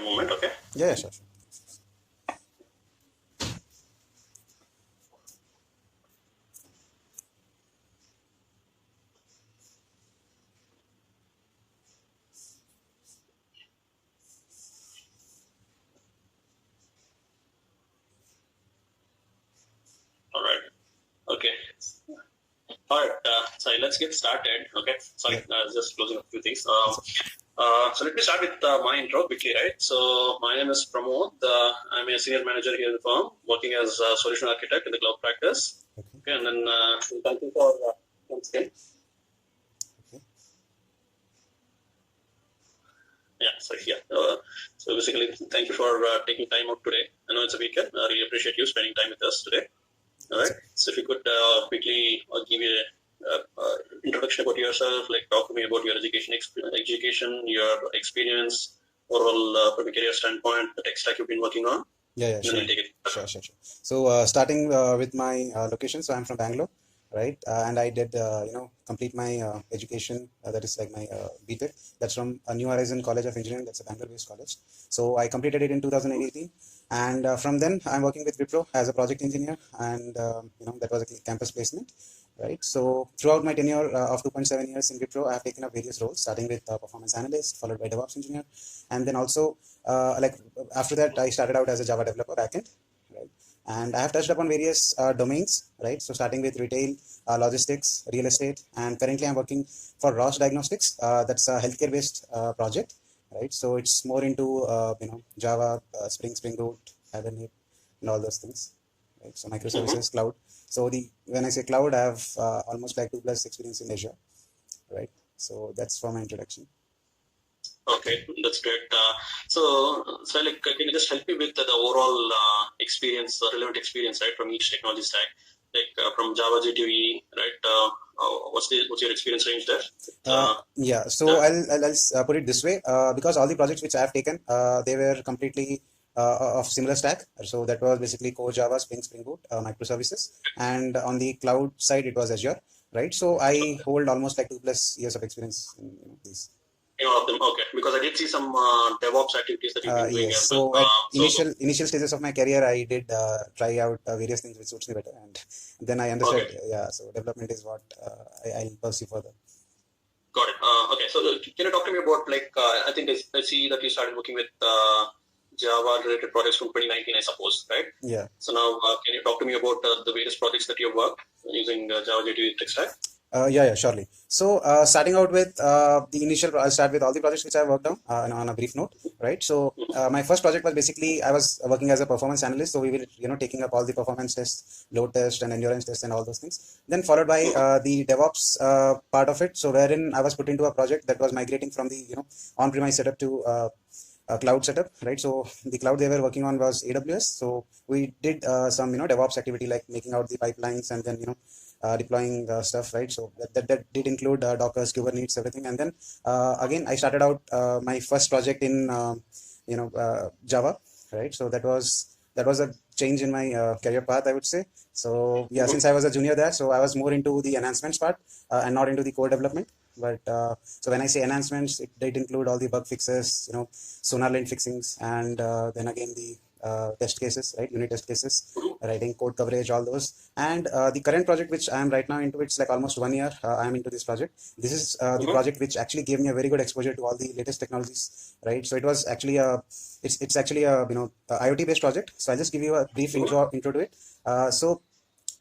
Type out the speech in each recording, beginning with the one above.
moment, okay? Yeah, sure. All right. Okay. All right. Sorry, let's get started. Okay. Sorry, just closing a few things. So let me start with my intro quickly, right? So my name is Pramod. I'm a senior manager here in the firm, working as a solution architect in the cloud practice. Okay, and then thank you for once again. Yeah, sorry, yeah. So basically, thank you for taking time out today. I know it's a weekend. I really appreciate you spending time with us today. All right. So if you could quickly give me a introduction about yourself, like talk to me about your education, your experience, overall from a career standpoint, the tech stack you've been working on. Yeah, Then sure. we'll take it. Sure. So starting with my location, so I'm from Bangalore, right? And I did, complete my education. That is like my BTech. That's from New Horizon College of Engineering. That's a Bangalore-based college. So I completed it in 2018, and from then I'm working with Wipro as a project engineer, and that was a campus placement, right? So throughout my tenure of 2.7 years in Wipro, I have taken up various roles, starting with performance analyst, followed by DevOps engineer, and then also like after that, I started out as a Java developer backend, right? And I have touched upon various domains, right? So starting with retail, logistics, real estate, and currently I'm working for Roche Diagnostics. That's a healthcare-based project, right? So it's more into Java, Spring Boot, Hibernate, and all those things, right? So microservices, cloud. So when I say cloud, I have almost like 2+ experience in Azure, right? So that's for my introduction. Okay, that's great. So like, can you just help me with the overall experience, relevant experience, right, from each technology stack, like from Java JTE, right? What's your experience range there? Yeah, so I'll put it this way, because all the projects which I have taken, they were completely of similar stack. So that was basically core Java, Spring Boot, microservices, and on the cloud side it was Azure, right? So I hold almost like 2+ years of experience in these. All of them, okay. Because I did see some DevOps activities that you've been doing Yes. as well. So at initial stages of my career, I did try out various things which suits me better, and then I understood. Okay. Yeah. So development is what I'll pursue further. Got it. Okay. So can you talk to me about, like, I think I see that you started working with Java related projects from 2019, I suppose, right? Yeah. So now, can you talk to me about the various projects that you've worked using Java JTE tech stack? Yeah, surely. So starting out with I'll start with all the projects which I worked on a brief note, right? So my first project was basically, I was working as a performance analyst. So we were, taking up all the performance tests, load test and endurance tests and all those things. Then followed by the DevOps part of it. So wherein I was put into a project that was migrating from the, on-premise setup to a cloud setup, right? So the cloud they were working on was AWS. So we did some, DevOps activity like making out the pipelines and then, deploying stuff, right? So that did include Docker, Kubernetes, everything. And then again, I started out my first project in Java, right? So that was a change in my career path, I would say. So yeah, since I was a junior there, so I was more into the enhancements part and not into the core development. But so when I say enhancements, it did include all the bug fixes, sonar lint fixings, and then again the test cases, right? Unit test cases, writing code coverage, all those. And the current project which I am right now into, it's like almost 1 year I am into this project. This is the project which actually gave me a very good exposure to all the latest technologies, right? So it was actually it's actually a IoT based project. So I'll just give you a brief intro to it. So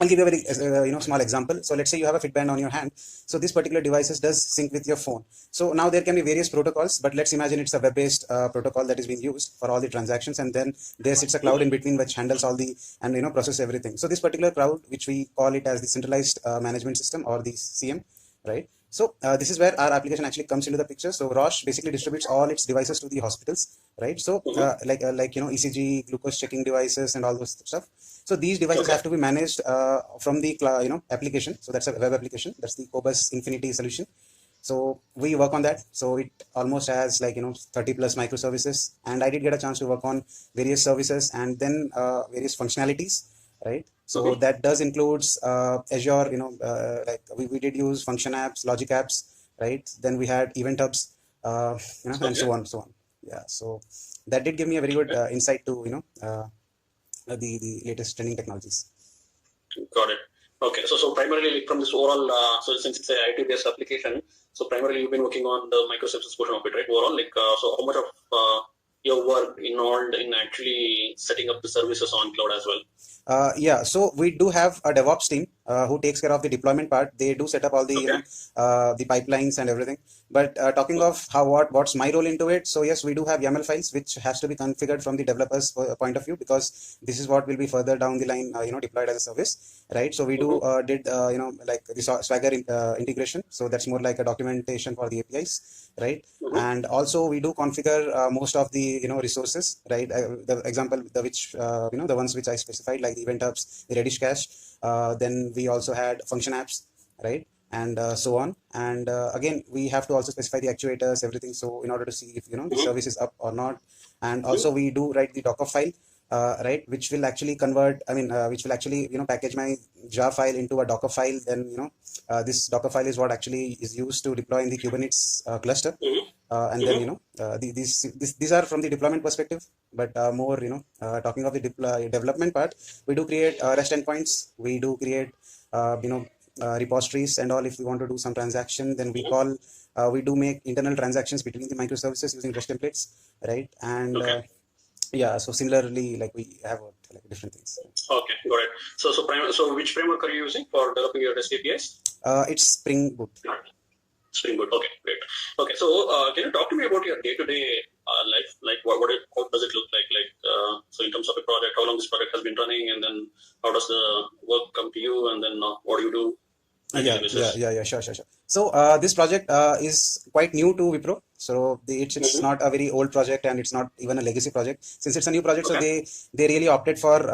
I'll give you a very small example. So let's say you have a Fitband on your hand. So this particular device does sync with your phone. So now there can be various protocols, but let's imagine it's a web-based protocol that is being used for all the transactions, and then there sits a cloud in between which handles all the and process everything. So this particular cloud, which we call it as the centralized management system or the CM, right? So this is where our application actually comes into the picture. So Roche basically distributes all its devices to the hospitals, right? So like ECG, glucose checking devices, and all those stuff. So these devices have to be managed from the application. So that's a web application. That's the Cobus Infinity solution. So we work on that. So it almost has 30+ microservices, and I did get a chance to work on various services and then various functionalities, right? So that does includes Azure, like we did use function apps, logic apps, right? Then we had event hubs, and so on. Yeah. So that did give me a very good insight to the latest trending technologies. Got it. Okay, so primarily like, from this overall, so since it's a IT based application, so primarily you've been working on the microservices portion of it, right? Overall, like so how much of your work involved in actually setting up the services on cloud as well? Yeah, so we do have a DevOps team who takes care of the deployment part. They do set up all the the pipelines and everything. But talking of what's my role into it, so yes, we do have YAML files which has to be configured from the developers point of view, because this is what will be further down the line deployed as a service, right? So we do did like the Swagger integration, so that's more like a documentation for the APIs, right? And also we do configure most of the resources, right? The example the ones which I specified, like the event hubs, the Redis cache. Then we also had function apps, right? And so on. And again, we have to also specify the actuators, everything. So in order to see if the service is up or not. And also we do write the Docker file, right, which will actually convert. Which will actually package my jar file into a Docker file. Then this Docker file is what actually is used to deploy in the Kubernetes cluster. And then these are from the deployment perspective, but more talking of the development part, we do create REST endpoints. We do create repositories and all. If we want to do some transaction, then we do make internal transactions between the microservices using REST templates, right? And yeah, so similarly, like we have like different things. Okay, got it. So which framework are you using for developing your REST APIs? It's Spring Boot. Spring Boot. Okay, great. Okay, so can you talk to me about your day-to-day life? Like, how does it look like? So in terms of a project, how long this project has been running, and then how does the work come to you, and then what do you do? Sure. So this project is quite new to Wipro. So it's not a very old project, and it's not even a legacy project. Since it's a new project, so they really opted for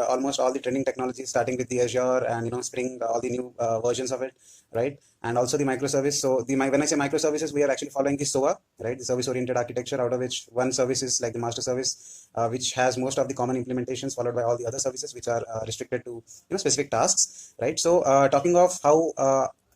almost all the trending technologies, starting with the Azure and Spring, all the new versions of it, right? And also the microservice. So when I say microservices, we are actually following the SOA, right? The service-oriented architecture, out of which one service is like the master service, which has most of the common implementations, followed by all the other services which are restricted to specific tasks, right? So talking of how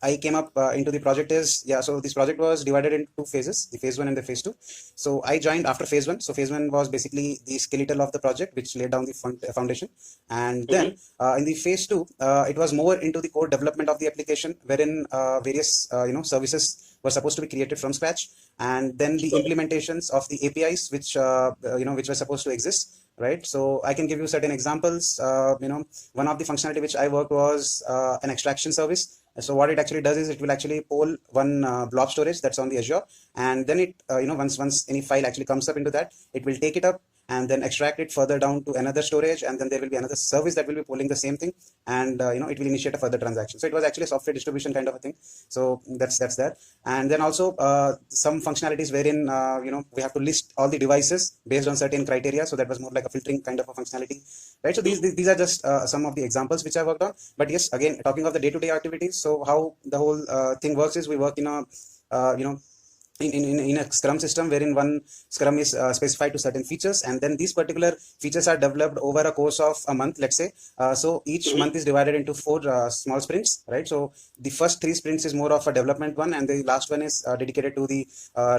I came up into the project is, so this project was divided into two phases, the phase 1 and the phase 2. So I joined after phase 1. So phase 1 was basically the skeletal of the project, which laid down the foundation. And then in the phase 2, it was more into the core development of the application, wherein various services were supposed to be created from scratch, and then the implementations of the APIs which which were supposed to exist, right? So I can give you certain examples. One of the functionality which I worked was an extraction service. So what it actually does is it will actually pull one blob storage that's on the Azure, and then it once any file actually comes up into that, it will take it up and then extract it further down to another storage, and then there will be another service that will be pulling the same thing, and it will initiate a further transaction. So it was actually a software distribution kind of a thing. So that's that. And then also some functionalities wherein we have to list all the devices based on certain criteria. So that was more like a filtering kind of a functionality, right? So these are just some of the examples which I worked on. But yes, again, talking of the day-to-day activities, so how the whole thing works is we work in a in a Scrum system, wherein one Scrum is specified to certain features, and then these particular features are developed over a course of a month, let's say. So each month is divided into 4 small sprints, right? So the first 3 sprints is more of a development one, and the last one is dedicated to the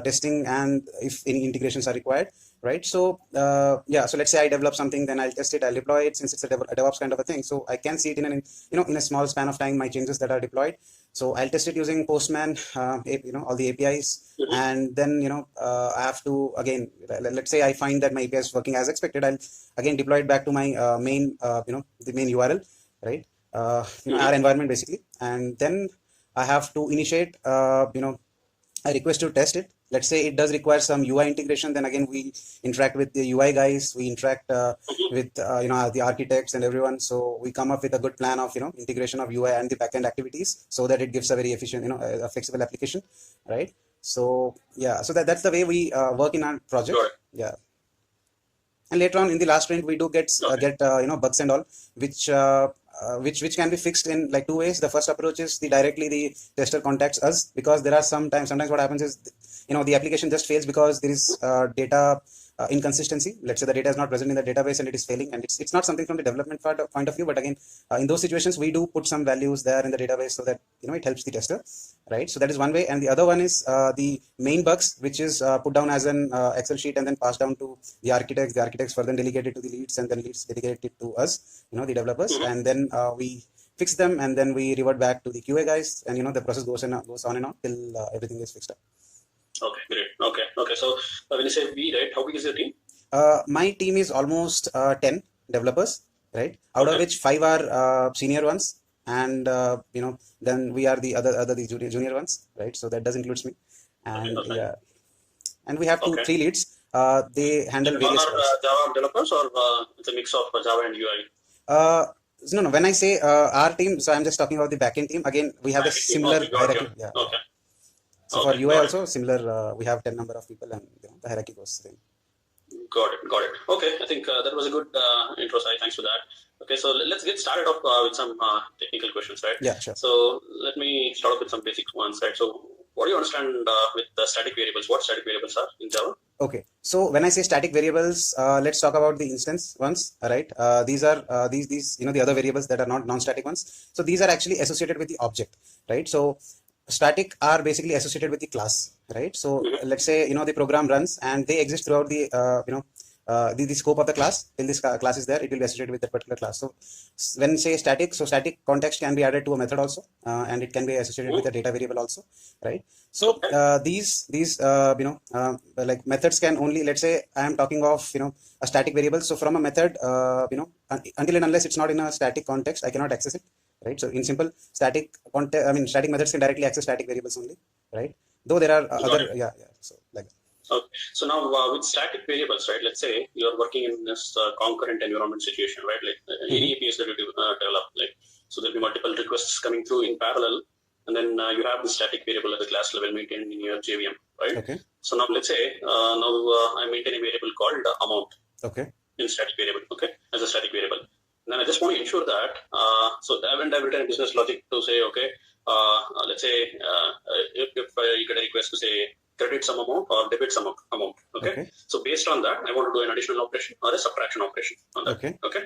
testing and if any integrations are required, right? So so let's say I develop something, then I'll test it, I'll deploy it. Since it's a DevOps kind of a thing, so I can see it in a small span of time, my changes that are deployed. So I'll test it using Postman, all the APIs, and then I have to, again, let's say I find that my API is working as expected. I'll again deploy it back to my main, the main URL, right? Our environment basically, and then I have to initiate, a request to test it. Let's say it does require some UI integration. Then again, we interact with the UI guys. We interact with the architects and everyone. So we come up with a good plan of integration of UI and the backend activities, so that it gives a very efficient, a flexible application, right? So so that's the way we work in our project. Yeah. And later on in the last sprint, we do get bugs and all, which can be fixed in like 2 ways. The first approach is directly the tester contacts us, because there are sometimes what happens is the application just fails because there is data inconsistency. Let's say the data is not present in the database and it is failing, and it's not something from the development point of view, but again, in those situations we do put some values there in the database so that it helps the tester, right? So that is one way. And the other one is the main bugs, which is put down as an Excel sheet and then passed down to the architects further delegate it to the leads, and then leads delegate it to us, the developers, and then we fix them, and then we revert back to the QA guys, and the process goes on and on till everything is fixed up. Okay, great. Okay. So when you say we, right, how big is your team? My team is almost 10 developers, right? Out of which 5 are senior ones, and then we are the the junior ones, right? So that does includes me, and yeah, and we have 3 leads. They handle various. All are Java developers, or it's a mix of Java and UI? No. When I say our team, so I'm just talking about the backend team. Again, we have a similar hierarchy. Yeah. Okay. So for UI also similar, we have 10 number of people, and the hierarchy goes same. Got it. Okay, I think that was a good intro, Sai. Thanks for that. Okay, so let's get started off with some technical questions, right? Yeah, sure. So let me start off with some basic ones, right? So what do you understand with the static variables? What static variables are in Java? Okay, so when I say static variables, let's talk about the instance ones, right? These are these the other variables that are not non-static ones. So these are actually associated with the object, right? So static are basically associated with the class, right? So let's say the program runs and they exist throughout the the scope of the class. Till this class is there, it will be associated with that particular class. So when say static, so static context can be added to a method also, and it can be associated with a data variable also, right? So these like methods can only, let's say I am talking of a static variable. So from a method, until and unless it's not in a static context, I cannot access it, right? So in simple, static methods can directly access static variables only, right? Though there are other, so like that. Okay. So now with static variables, right? Let's say you're working in this concurrent environment situation, right? Like any APIs that you develop, like so there'll be multiple requests coming through in parallel, and then you have the static variable at the class level maintained in your JVM, right? Okay. So now let's say I maintain a variable called amount. Okay. In static variable, okay, as a static variable. And then I just want to ensure that so I haven't written a business logic to say, okay, let's say if you get a request to say credit some amount or debit some amount, okay? So based on that, I want to do an additional operation or a subtraction operation on that. Okay.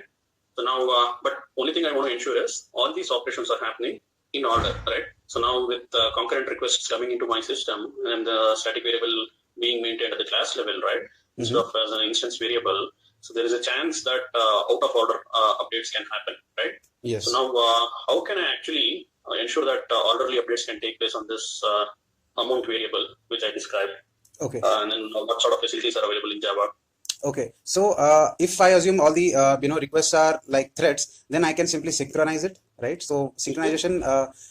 So now, but only thing I want to ensure is all these operations are happening in order, right? So now with concurrent requests coming into my system and the static variable being maintained at the class level, right, instead of as an instance variable, so there is a chance that out of order updates can happen, right? Yes. So now, how can I actually ensure that orderly updates can take place on this amount variable which I described? Okay. And then what sort of facilities are available in Java? Okay. So if I assume all the requests are like threads, then I can simply synchronize it, right? So synchronization,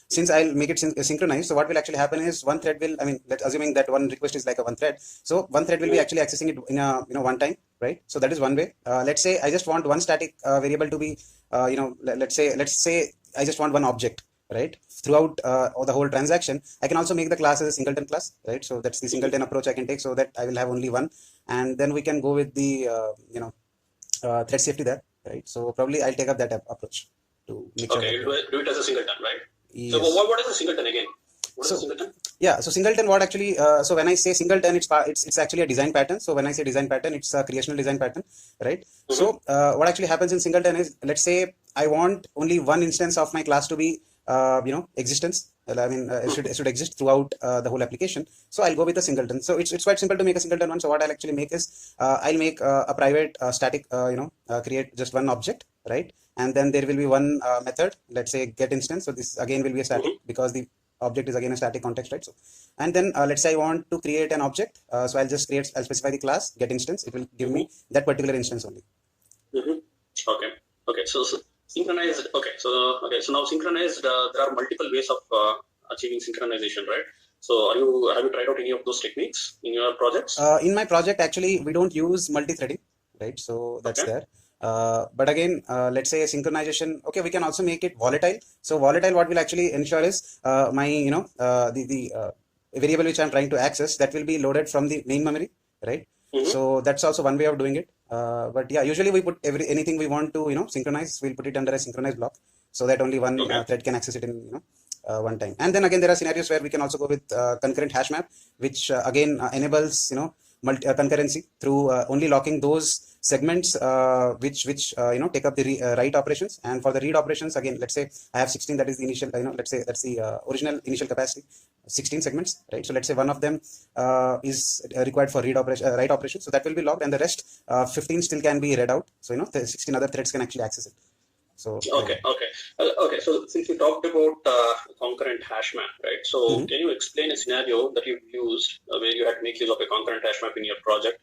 since I'll make it synchronized, so what will actually happen is one thread will, assuming that one request is like a one thread, so one thread will be actually accessing it in a one time, right? So that is one way. Let's say I just want one static variable to be, let's say I just want one object, right? Throughout the whole transaction, I can also make the class as a singleton class, right? So that's the singleton approach I can take, so that I will have only one, and then we can go with the thread safety there, right? So probably I'll take up that approach to make sure. Okay, do it as a singleton, right? Yes. So what is a singleton again? What is a singleton? Yeah, so singleton, what actually, so when I say singleton, it's actually a design pattern. So when I say design pattern, it's a creational design pattern, right? So what actually happens in singleton is, let's say I want only one instance of my class to be existence. It should exist throughout the whole application. So I'll go with a singleton. So it's quite simple to make a singleton one. So what I'll actually make is I'll make a private static, create just one object, right? And then there will be one method, let's say get instance. So this again will be a static because the object is again a static context, right? So, and then let's say I want to create an object. So I'll specify the class get instance. It will give me that particular instance only. Okay. So synchronized. So now synchronized. There are multiple ways of achieving synchronization, right? So have you tried out any of those techniques in your projects? In my project, actually, we don't use multi-threading, right? So that's there. But again, let's say synchronization. Okay, we can also make it volatile. So volatile, what will actually ensure is my the variable which I'm trying to access, that will be loaded from the main memory, right? So that's also one way of doing it. But yeah, usually we put anything we want to synchronize, we'll put it under a synchronized block, so that only one thread can access it in one time. And then again, there are scenarios where we can also go with concurrent hash map, which again enables concurrency through only locking those segments which take up the write operations. And for the read operations, again, let's say I have 16, that is the initial, let's say that's the original initial capacity, 16 segments, right? So let's say one of them is required for write operation, so that will be locked, and the rest 15 still can be read out. So the 16 other threads can actually access it. So okay, okay, okay. So since you talked about concurrent hash map, right? So can you explain a scenario that you've used where you had to make use of a concurrent hash map in your project?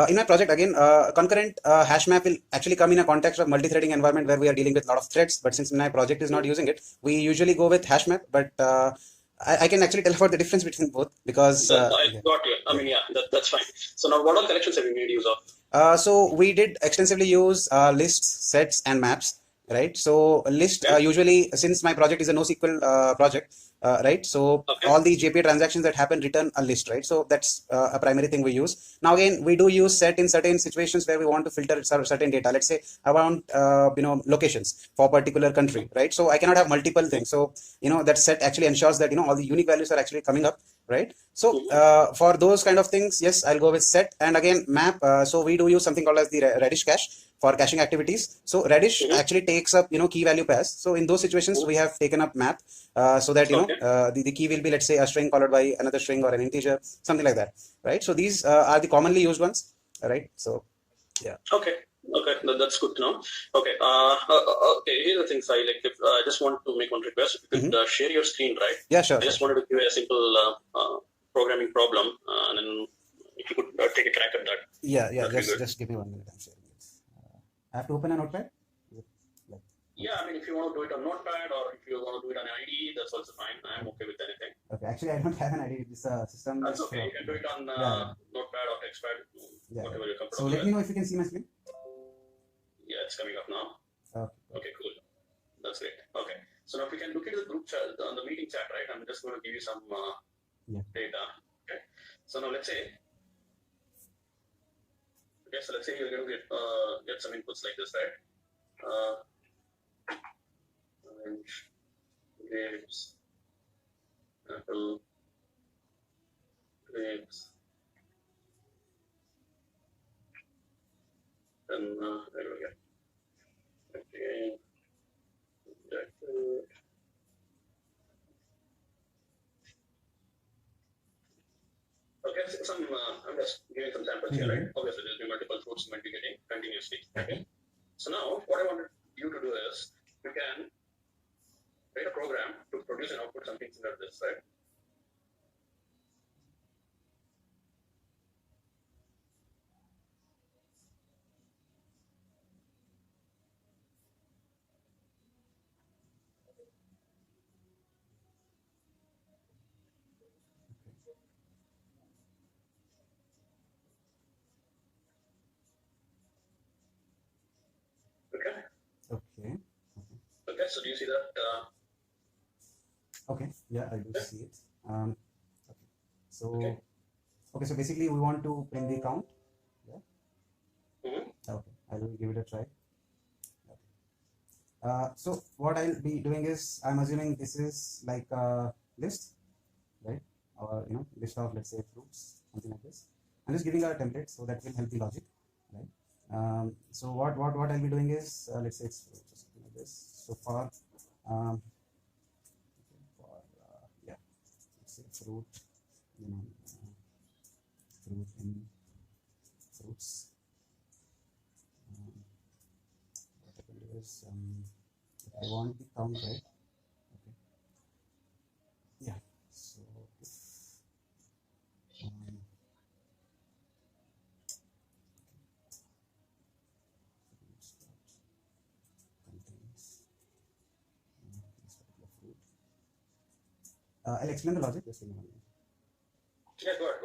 In my project, again, concurrent hash map will actually come in a context of multi-threading environment where we are dealing with a lot of threads. But since my project is not using it, we usually go with hash map. But I can actually tell about the difference between both, because I got you. I mean, yeah, that's fine. So now, what all collections have you made use of? So we did extensively use lists, sets, and maps, right? So list usually, since my project is a NoSQL project, right? So all the JPA transactions that happen return a list, right? So that's a primary thing we use. Now again, we do use set in certain situations where we want to filter certain data. Let's say I want locations for a particular country, right? So I cannot have multiple things. So that set actually ensures that all the unique values are actually coming up, right? So for those kind of things, yes, I'll go with set. And again, map, so we do use something called as the Redis cache for caching activities. So Redis actually takes up key value pairs. So in those situations we have taken up map, so that the key will be, let's say, a string followed by another string or an integer, something like that, right? So these are the commonly used ones, right? So yeah. Okay, that's good to know. Okay, okay, here's the thing, Sai. Like, if I just want to make one request, if you could share your screen, right? Yeah, sure. I just wanted to give you a simple programming problem, and then if you could take a crack at that. Yeah, just give me 1 minute. I'm sharing it. I have to open a notepad. Yeah, I mean, if you want to do it on Notepad or if you want to do it on IDE, that's also fine. I'm okay with anything. Okay, actually, I don't have an IDE. This system. That's okay. You can do it on Notepad or TextPad, whatever you're comfortable with. So let me know if you can see my screen. Yeah, it's coming up now. Okay, cool. That's great. Okay, so now if we can look at the group chat, on the meeting chat, right? I'm just going to give you some data. Okay, so now let's say. Okay, so let's say you're going to get some inputs like this, right? Orange, grapes, apple, grapes, then there we go. Okay, jackfruit. Okay, so I'm just giving some samples here, right? Obviously, there'll be multiple fruits you might be getting continuously. Okay. So now, what I wanted you to do is, you can write a program to produce and output something similar to this, right? Okay, so do you see that? Okay, yeah, I do see it. Okay, so so basically we want to print the count. Yeah. Okay, I will give it a try. So what I'll be doing is, I'm assuming this is like a list, right? Or list of, let's say, fruits, something like this. I'm just giving a template so that will help the logic, right? So what I'll be doing is, let's say it's fruits or something like this. So for yeah, let's say fruit, fruit in fruits. What I will do is, I want the count, right? Okay. Yeah. So if contains this particular fruit, I'll explain the logic. Just give me 1 minute. Yeah, go ahead.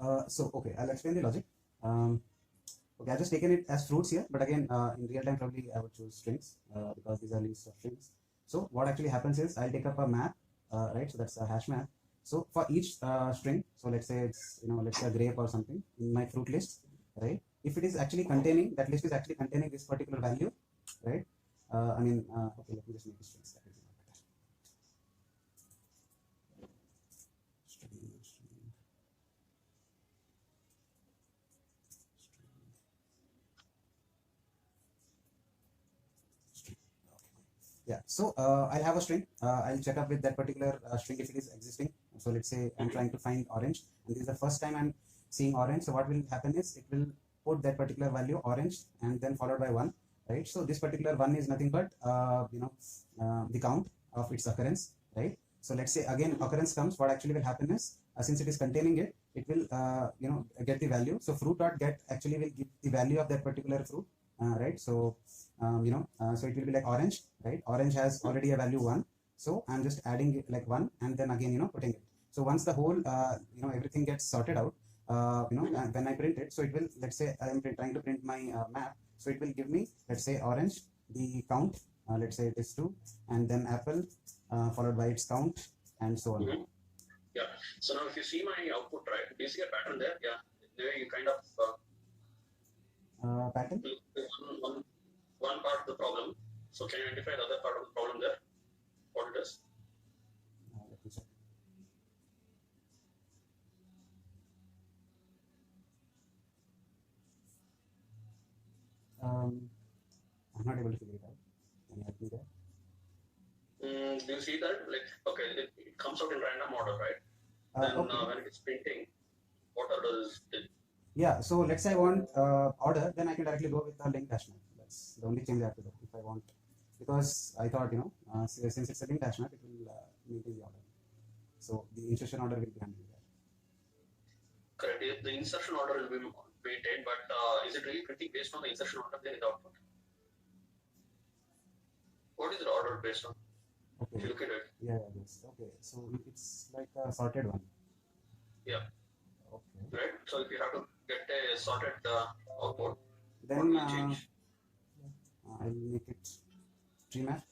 Okay, I'll explain the logic. Okay, I've just taken it as fruits here, but again, in real time, probably I would choose strings because these are list of strings. So what actually happens is I'll take up a map, right? So that's a hash map. So for each string, so let's say it's, let's say a grape or something in my fruit list, right? If it is actually containing, that list is actually containing this particular value, right? Okay, let me just make it strings. That is a lot better. String, string, string. Yeah, so I'll have a string. I'll check up with that particular string if it is existing. So let's say I'm trying to find orange, and this is the first time I'm seeing orange. So what will happen is it will put that particular value orange and then followed by one, right? So this particular one is nothing but the count of its occurrence, right? So let's say again occurrence comes. What actually will happen is since it is containing it, it will get the value. So fruit dot get actually will give the value of that particular fruit, right? So it will be like orange, right? Orange has already a value one, so I'm just adding it like one and then again putting it. So once the whole everything gets sorted out, and when I print it, so it will, let's say I am trying to print my map, so it will give me, let's say, orange, the count, let's say it is 2, and then apple followed by its count, and so on. Yeah. So now if you see my output, right, do you see a pattern there? Yeah. There you kind of Pattern. one part of the problem. So can you identify the other part of the problem there? What it is? Let me check. I'm not able to figure it out. Can you help me there? Do you see that? Like, okay, it comes out in random order, right? Then Okay. when it is printing, what order is it? Yeah, so let's say I want order, then I can directly go with the linked hash map. That's the only change I have to do if I want, because I thought since it's a linked hash map, it will maintain the order. So the insertion order will be handled there. Correct. The insertion order will be maintained, but is it really printing based on the insertion order there in the output? What is the order based on? Okay. If you look at it. Yeah, yes. Okay, so it's like a sorted one. Yeah. Okay. Right. So if you have to get a sorted output, then what will you change? I'll make it tree map.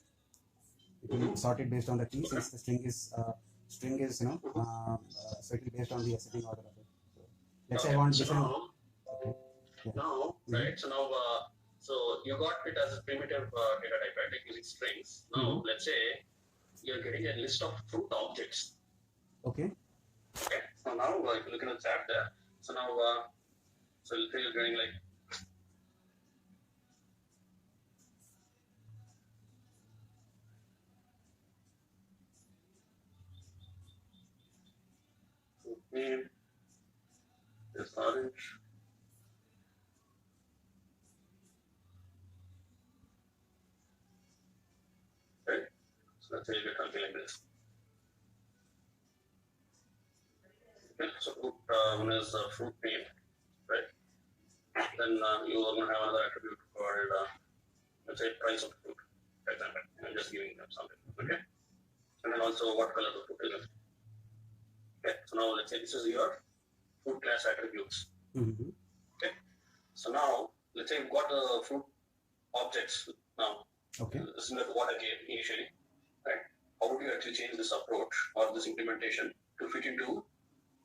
It will sort it based on the key, since the string is so it will be based on the ascending order of it. So let's say I want different. Okay. Yeah. Now, right? So now, so you got it as a primitive data type, right? Like using strings. Now, let's say you're getting a list of fruit objects. Okay. Okay. So now, if you look at the chat there, so now, so let's say you're getting like. Name is orange. Right? So let's say you get something like this. Okay, so fruit one is fruit name, right? Then you are going to have another attribute called, let's say, price of fruit, for example. I'm just giving them something, okay? And then also what color the fruit is. Okay, so now let's say this is your fruit class attributes. Okay, so now let's say you've got the fruit objects now. Okay. Similar to what I gave initially, right? How would you actually change this approach or this implementation to fit into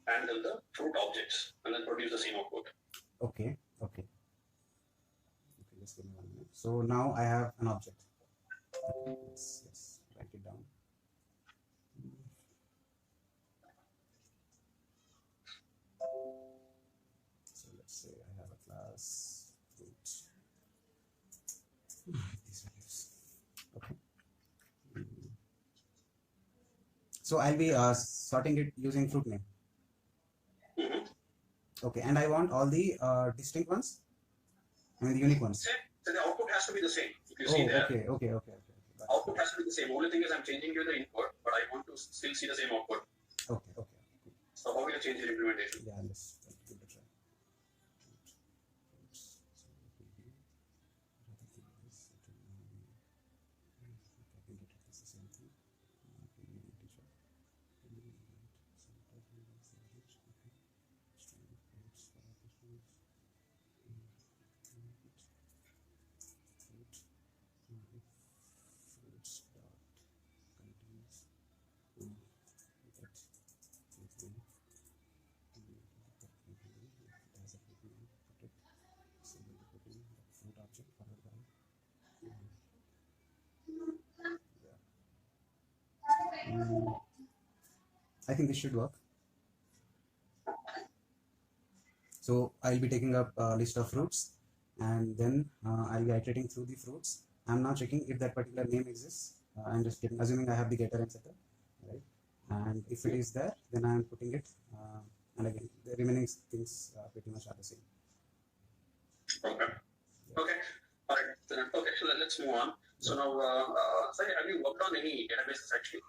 handle the fruit objects and then produce the same output? Okay. Okay. Okay, just give me 1 minute. So now I have an object. Let's write it down. So let's say I have a class fruit. These values. Okay. So I'll be sorting it using fruit name. Okay, and I want all the distinct ones. I mean the unique ones. So the output has to be the same. If you Oh, see there, okay. output has to be the same. Only thing is I'm changing you the input, but I want to still see the same output. Okay. So how will you change your implementation? Yeah, let's give it a try. Mm, I think this should work. So I'll be taking up a list of fruits, and then I'll be iterating through the fruits. I'm not checking if that particular name exists. I'm just assuming I have the getter and setter, right? And if it is there, then I'm putting it. And again, the remaining things pretty much are the same. Okay. Okay. All right. Okay. So let's move on. So now, sorry, have you worked on any databases actually?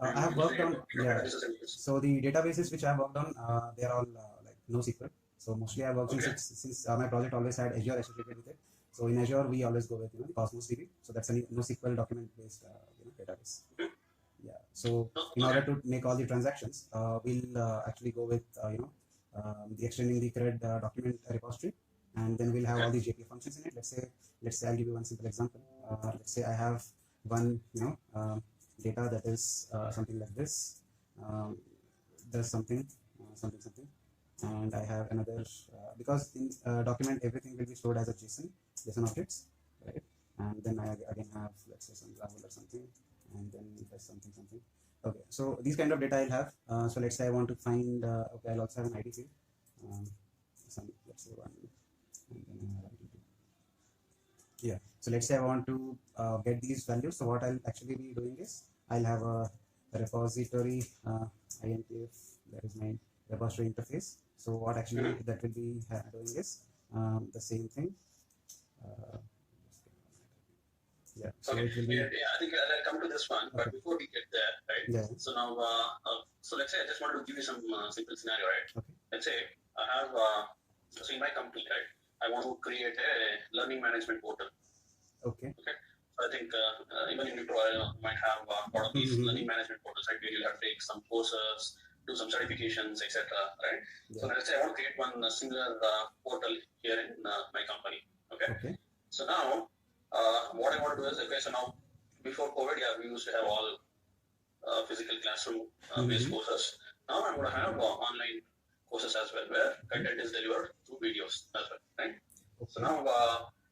I have worked on, yeah. So the databases which I have worked on, they are all like NoSQL. So mostly I worked since my project always had Azure associated with it. So in Azure we always go with the Cosmos DB. So that's a NoSQL document based database. Yeah. So in order to make all the transactions, we'll actually go with the extending the CRUD document repository, and then we'll have all the JPA functions in it. Let's say I'll give you one simple example. Let's say I have one data that is something like this. Does something something, and I have another because in document everything will be stored as a JSON objects, right? And then I again have, let's say, some gravel or something, and then there's something. Okay, so these kind of data I'll have. So let's say I want to find. Okay, I'll also have an ID field. Let's say one, and then I have ID two. Yeah. So let's say I want to get these values. So what I'll actually be doing is I'll have a repository intf. That is my repository interface. So what actually that will be doing is the same thing. Yeah. So okay. it will be. Yeah, I think I'll come to this one, but before we get there, right? Yeah. So now, so let's say I just want to give you some simple scenario, right? Okay. Let's say I have, so in my company, right, I want to create a learning management portal. Okay. Okay. So I think even in Wipro, might have part of these learning management portals, right, where you'll have to take some courses, do some certifications, etc. Right. Yeah. So let's say I want to create one similar portal here in my company. Okay. So now, what I want to do is, okay, so now before COVID, yeah, we used to have all physical classroom based courses. Now I'm going to have online courses as well, where content is delivered through videos as well, right? Okay. So now,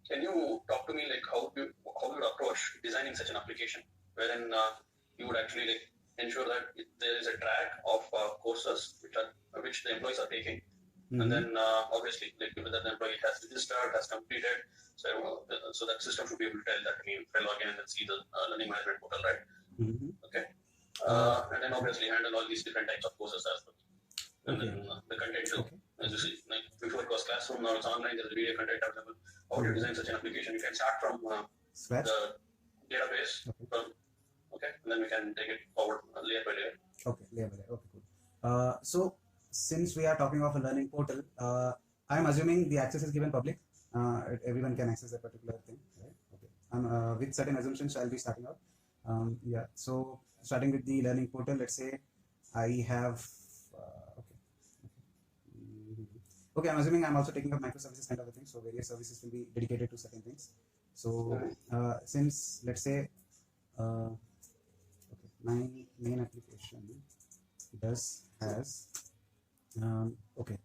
can you talk to me like how you would approach designing such an application, wherein you would actually like ensure that there is a track of courses which the employees are taking, and then obviously like whether the employee has registered, has completed. So that system should be able to tell that if I log in and then see the learning management portal, right? Okay. And then obviously handle all these different types of courses as well. And then the content too. As you see, like before it was classroom, now it's online, there's video content available. How do you design such an application? You can start from Scratch? the database. Okay. And then we can take it forward layer by layer. Okay, layer by layer. Okay, cool. So since we are talking of a learning portal, I'm assuming the access is given public. Everyone can access that particular thing, right? Okay. And with certain assumptions, I'll be starting out. Yeah. So starting with the learning portal, let's say I have. Okay, I'm assuming I'm also taking up microservices kind of a thing. So various services will be dedicated to certain things. So since let's say my main application has okay.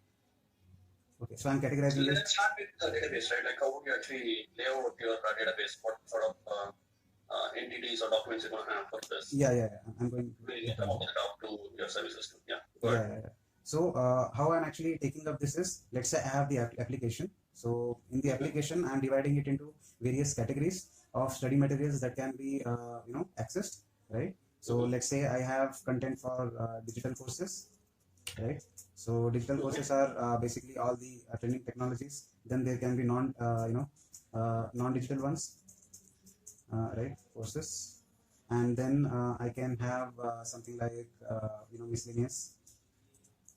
So I'm categorizing. So let's start with the database, right? Like how would you actually lay out your database? What sort of entities or documents you're going to have for this? Yeah. I'm going to come up with talk to your services too. Yeah. Go ahead. Yeah. So how I'm actually taking up this is, let's say I have the application. So in the application, I'm dividing it into various categories of study materials that can be accessed, right? So let's say I have content for digital courses, right? So digital courses are basically all the trending technologies. Then there can be non-digital ones, right? Courses, and then I can have something like miscellaneous,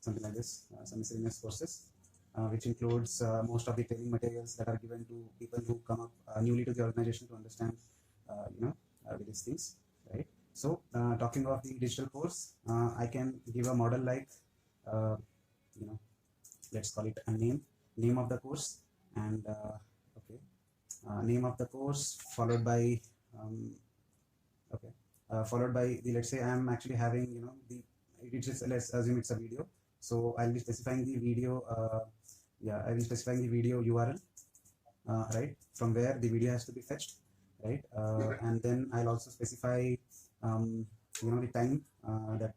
something like this, some miscellaneous courses, which includes most of the training materials that are given to people who come up newly to the organization to understand, various things, right? So talking of the digital course, I can give a model like, let's call it a name of the course, and name of the course followed by followed by the, let's say I'm actually having let's assume it's a video. So I'll be specifying the video. I will specifying the video URL, right, from where the video has to be fetched, right? And then I'll also specify the time that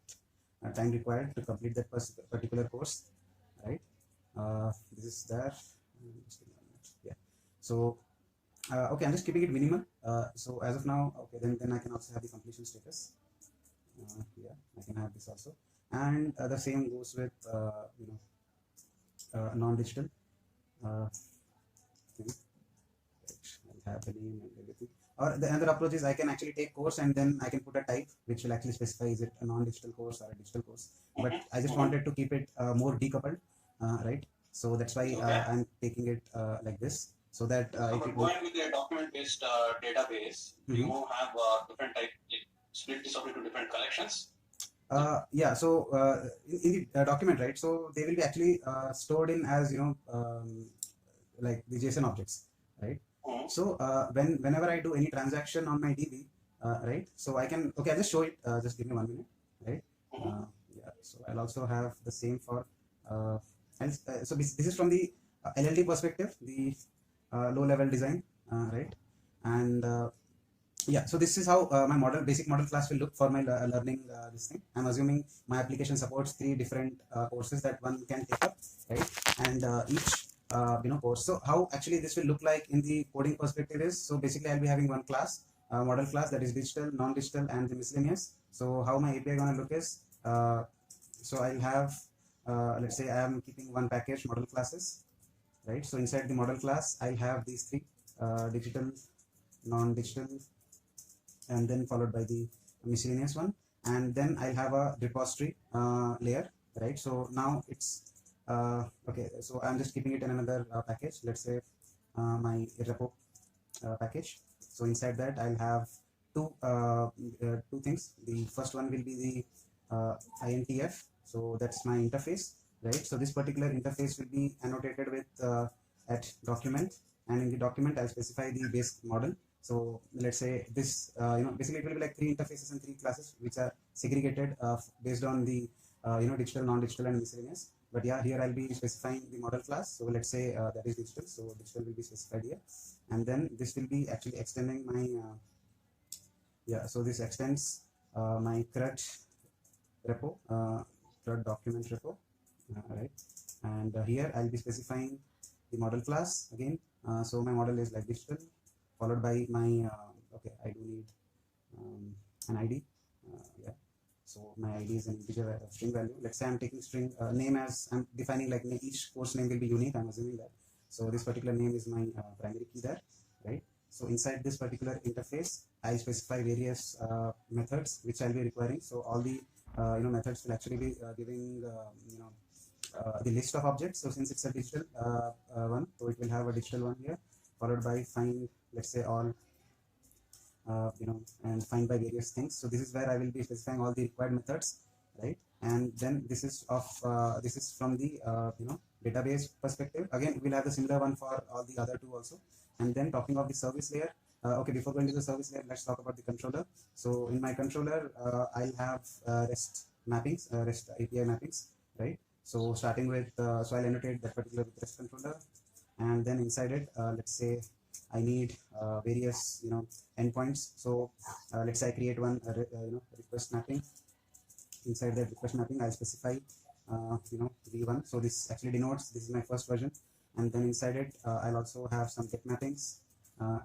time required to complete that particular course, right? This is there. Just give me a minute. Yeah. So okay, I'm just keeping it minimal. So as of now, okay, then I can also have the completion status. Yeah, I can have this also, and the same goes with non-digital thing. Right. I'll have the name and everything. Or the other approach is I can actually take course and then I can put a type which will actually specify is it a non-digital course or a digital course. But I just wanted to keep it more decoupled, right? So that's why I'm taking it like this, so that if it will going with a document-based database, you have different type, like, split this up into different collections. Yeah, so in the document, right? So they will be actually stored in as like the JSON objects, right? So whenever I do any transaction on my DB, right? So I can I'll just show it. Just give me 1 minute, right? Yeah. So I'll also have the same for so this is from the LLD perspective, the low level design, right? And yeah, so this is how my basic model class will look for my learning this thing. I'm assuming my application supports 3 different courses that one can take up, right? And each course, so how actually this will look like in the coding perspective is, so basically I'll be having one class, model class, that is digital, non-digital, and the miscellaneous. So how my API gonna look is, so I'll have let's say I am keeping one package model classes, right? So inside the model class I'll have these 3, digital, non-digital, and then followed by the miscellaneous one, and then I'll have a repository layer, right? So now it's okay, so I'm just keeping it in another package, let's say my repo package. So inside that I'll have two things. The first one will be the INTF, so that's my interface, right? So this particular interface will be annotated with at document, and in the document I'll specify the base model. So let's say this, basically it will be like 3 interfaces and 3 classes which are segregated based on the digital, non-digital, and miscellaneous. But yeah, here I'll be specifying the model class. So let's say that is digital. So digital will be specified here, and then this will be actually extending my yeah. So this extends my CRUD repo, CRUD document repo, right? And here I'll be specifying the model class again. So my model is like digital, followed by my okay, I do need an ID. Yeah, so my ID is an integer string value. Let's say I'm taking string name as I'm defining, like each course name will be unique. I'm assuming that. So this particular name is my primary key there, right? So inside this particular interface, I specify various methods which I'll be requiring. So all the methods will actually be giving the list of objects. So since it's a digital one, so it will have a digital one here, followed by find, let's say all and find by various things. So this is where I will be specifying all the required methods, right? And then this is from the database perspective. Again, we'll have the similar one for all the other 2 also. And then talking of the service layer, okay, before going to the service layer, let's talk about the controller. So in my controller, I'll have REST mappings, REST API mappings, right? So starting with, so I'll annotate that particular with REST controller, and then inside it, let's say I need various endpoints. So let's say I create one request mapping. Inside that request mapping, I'll specify v1. So this actually denotes this is my first version, and then inside it I'll also have some get mappings,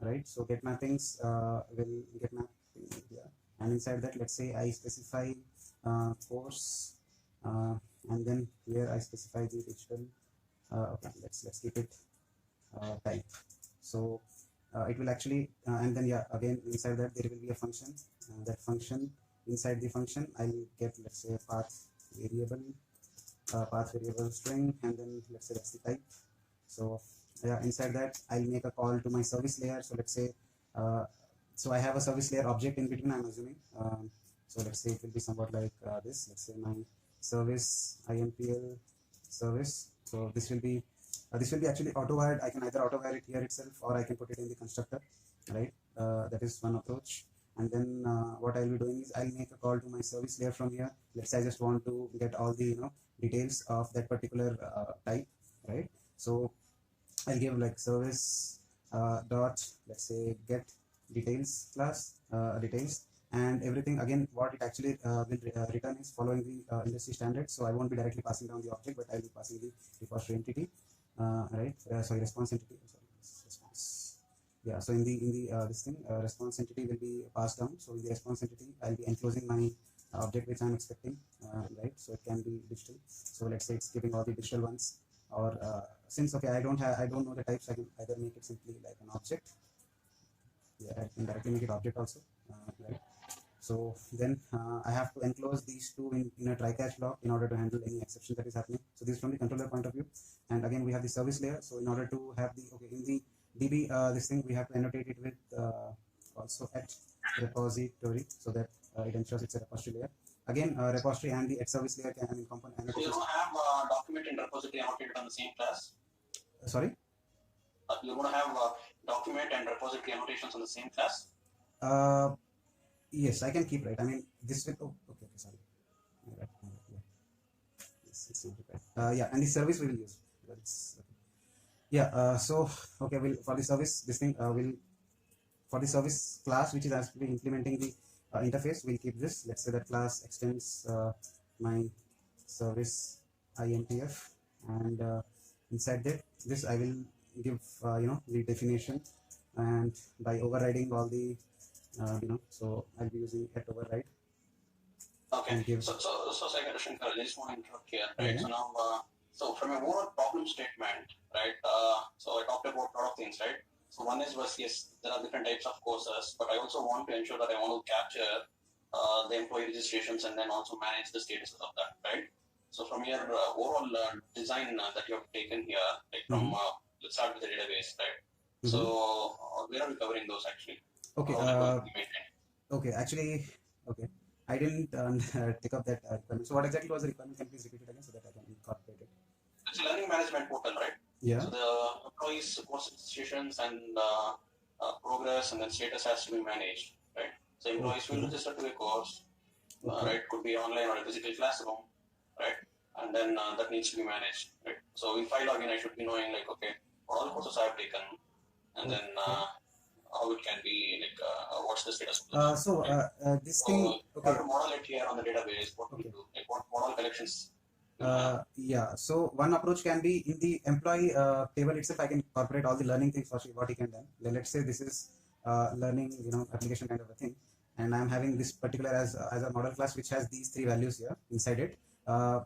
right? So get mappings will get mapping here, and inside that, let's say I specify course, and then here I specify the digital. Okay, let's keep it type. So it will actually and then yeah, again inside that there will be a function. That function, inside the function I'll get, let's say, path variable string, and then let's say that's the type. So yeah, inside that I'll make a call to my service layer. So let's say so I have a service layer object in between, I'm assuming. So let's say it will be somewhat like this. Let's say my service IMPL service. So this will be actually auto-wired. I can either auto-wire it here itself, or I can put it in the constructor, right? That is one approach. And then what I'll be doing is I'll make a call to my service layer from here. Let's say I just want to get all the details of that particular type, right? So I'll give like service dot, let's say, get details class details, and everything again what it actually will return is following the industry standards. So I won't be directly passing down the object, but I'll be passing the repository entity, right? Sorry, response entity. Sorry, response. Yeah. So in the this thing response entity will be passed down. So in the response entity, I'll be enclosing my object which I'm expecting, right? So it can be digital. So let's say it's giving all the digital ones, or since okay, I don't know the types, I can either make it simply like an object. Yeah, I can directly make it object also, right? So then I have to enclose these two in a try-catch block in order to handle any exception that is happening. So this is from the controller point of view. And again, we have the service layer. So in order to have the, okay, in the DB, this thing, we have to annotate it with also at repository, so that it ensures it's a repository layer. Again, repository and the at service layer can, I mean, component So you annotations. don't have document and repository annotated on the same class? Sorry? You're going to have document and repository annotations on the same class? Yes, I can keep, right? I mean, this will, oh, okay, sorry. Right, yeah. It's not required. Yeah, and the service we will use. That's, okay. Yeah, so, okay, we'll, for the service, this thing will, for the service class, which is actually implementing the interface, we'll keep this. Let's say that class extends my service INTF, and inside that, this I will give, the definition, and by overriding all the, so I'll be using at override. Okay. Give, so Shankar, I just want to interrupt here, right? Yeah. So now, so from a overall problem statement, right? So I talked about a lot of things, right? So one is, yes, there are different types of courses, but I also want to ensure that I want to capture the employee registrations and then also manage the statuses of that, right? So from your overall design that you have taken here, like from, let's start with the database, right? So where are we covering those actually? Okay. Okay. Actually, okay. I didn't take up that requirement. So what exactly was the requirement? Can you please repeat it again so that I can incorporate it? It's a learning management portal, right? Yeah. So the employees' course registrations and progress and then status has to be managed, right? So employees will register to a course, right? Could be online or a physical classroom, right? And then that needs to be managed, right? So if I log in, I should be knowing like, okay, what all courses I have taken, and then how it can be like, what's the status of this? This thing, okay. You have to model it here on the database. What do we do? Like what all collections? Yeah, so one approach can be in the employee table itself. I can incorporate all the learning things what he can do. Let's say this is learning, application kind of a thing, and I'm having this particular as a model class which has these three values here inside it.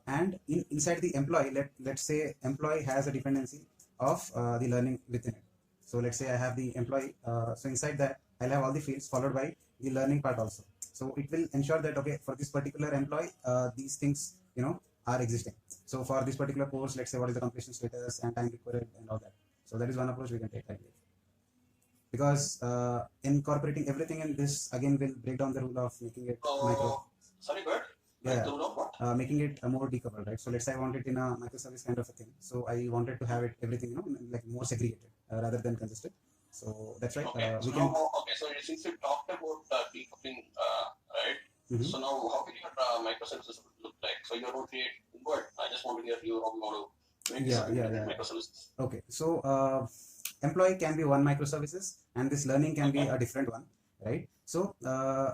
And inside the employee, let's say employee has a dependency of the learning within it. So let's say I have the employee. So inside that, I'll have all the fields followed by the learning part also. So it will ensure that okay, for this particular employee, these things are existing. So for this particular course, let's say what is the completion status and time required and all that. So that is one approach we can take, I believe. Because incorporating everything in this again will break down the rule of making it micro. Sorry, good. Yeah, making it more decoupled, right? So let's say I want it in a microservice kind of a thing. So I wanted to have it everything, like more segregated rather than congested. So that's right. Okay. So since you talked about decoupling, right? So now how can your microservices look like? So you're going to create what? I just want to hear you how you want to make microservices. Okay. So employee can be one microservices, and this learning can be a different one, right? So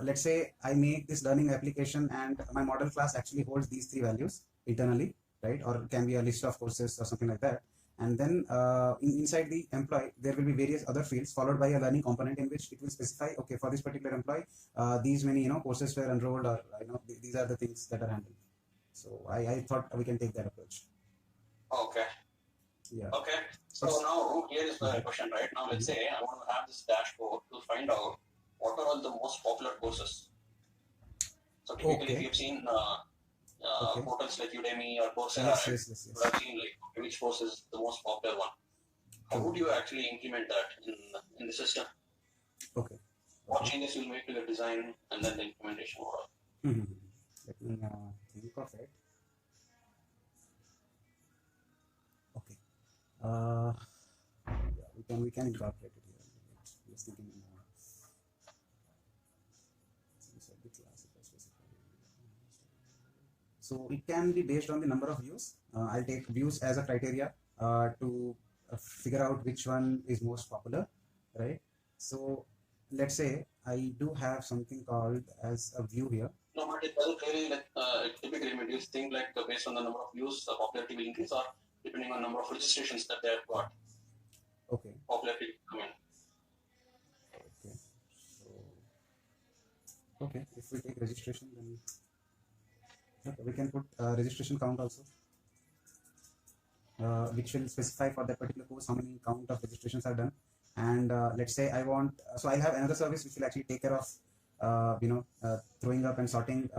let's say I make this learning application, and my model class actually holds these three values internally, right? Or it can be a list of courses or something like that. And then inside the employee, there will be various other fields followed by a learning component in which it will specify, okay, for this particular employee, these many courses were enrolled, or these are the things that are handled. So I thought we can take that approach. Okay. Yeah. Okay. So now here is the question, right? Now let's say I want to have this dashboard to find out what are all the most popular courses. So typically, if you've seen portals like Udemy or Coursera, yes. you have seen like which course is the most popular one. How would you actually implement that in the system? Okay. What changes you'll make to the design and then the implementation overall? Let me think of it. Okay. Yeah, we can incorporate it here. Just thinking. So it can be based on the number of views. I'll take views as a criteria to figure out which one is most popular, right? So let's say I do have something called as a view here. No, but it doesn't really like typically do you think like based on the number of views, the popularity will increase, or depending on number of registrations that they have got, Okay. popularity will come in. Okay. So okay, if we take registration, then okay, we can put registration count also, which will specify for that particular course how many count of registrations are done. And let's say I want, so I'll have another service which will actually take care of, throwing up and sorting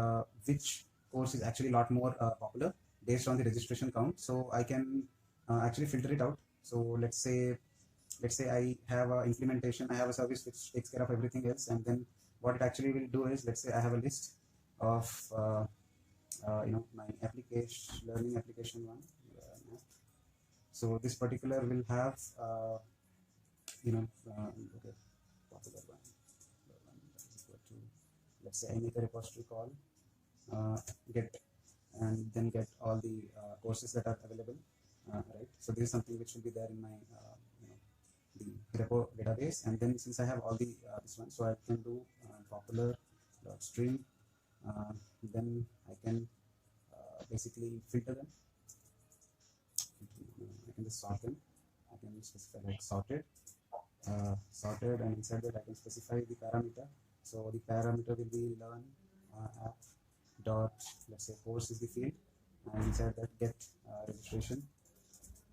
which course is actually a lot more popular based on the registration count. So I can actually filter it out. So let's say I have a implementation, I have a service which takes care of everything else, and then what it actually will do is, let's say I have a list of my application, learning application one. So this particular will have okay, popular one that is equal to, let's say I make a repository call, get, and then get all the courses that are available, right? So this is something which will be there in my the repo database, and then since I have all the this one, so I can do popular dot string, then I can basically filter them. I can just sort them. I can specify like sorted, and inside that I can specify the parameter. So the parameter will be learn app dot, let's say course is the field, and inside that get registration,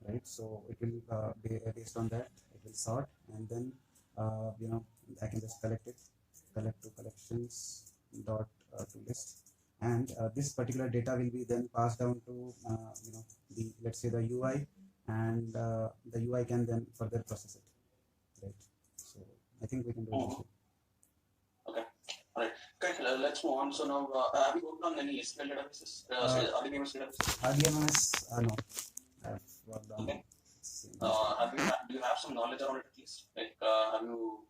right? So it will be based on that it will sort, and then I can just collect to collections dot to list, and this particular data will be then passed down to the, let's say, the UI, and the UI can then further process it, right? So I think we can do this. Okay. All right. Okay. Let's move on. So now, have you worked on any SQL databases? RDBMS databases? RDMS, no. I've worked on. Okay. Do you have some knowledge around it at least? Like, have you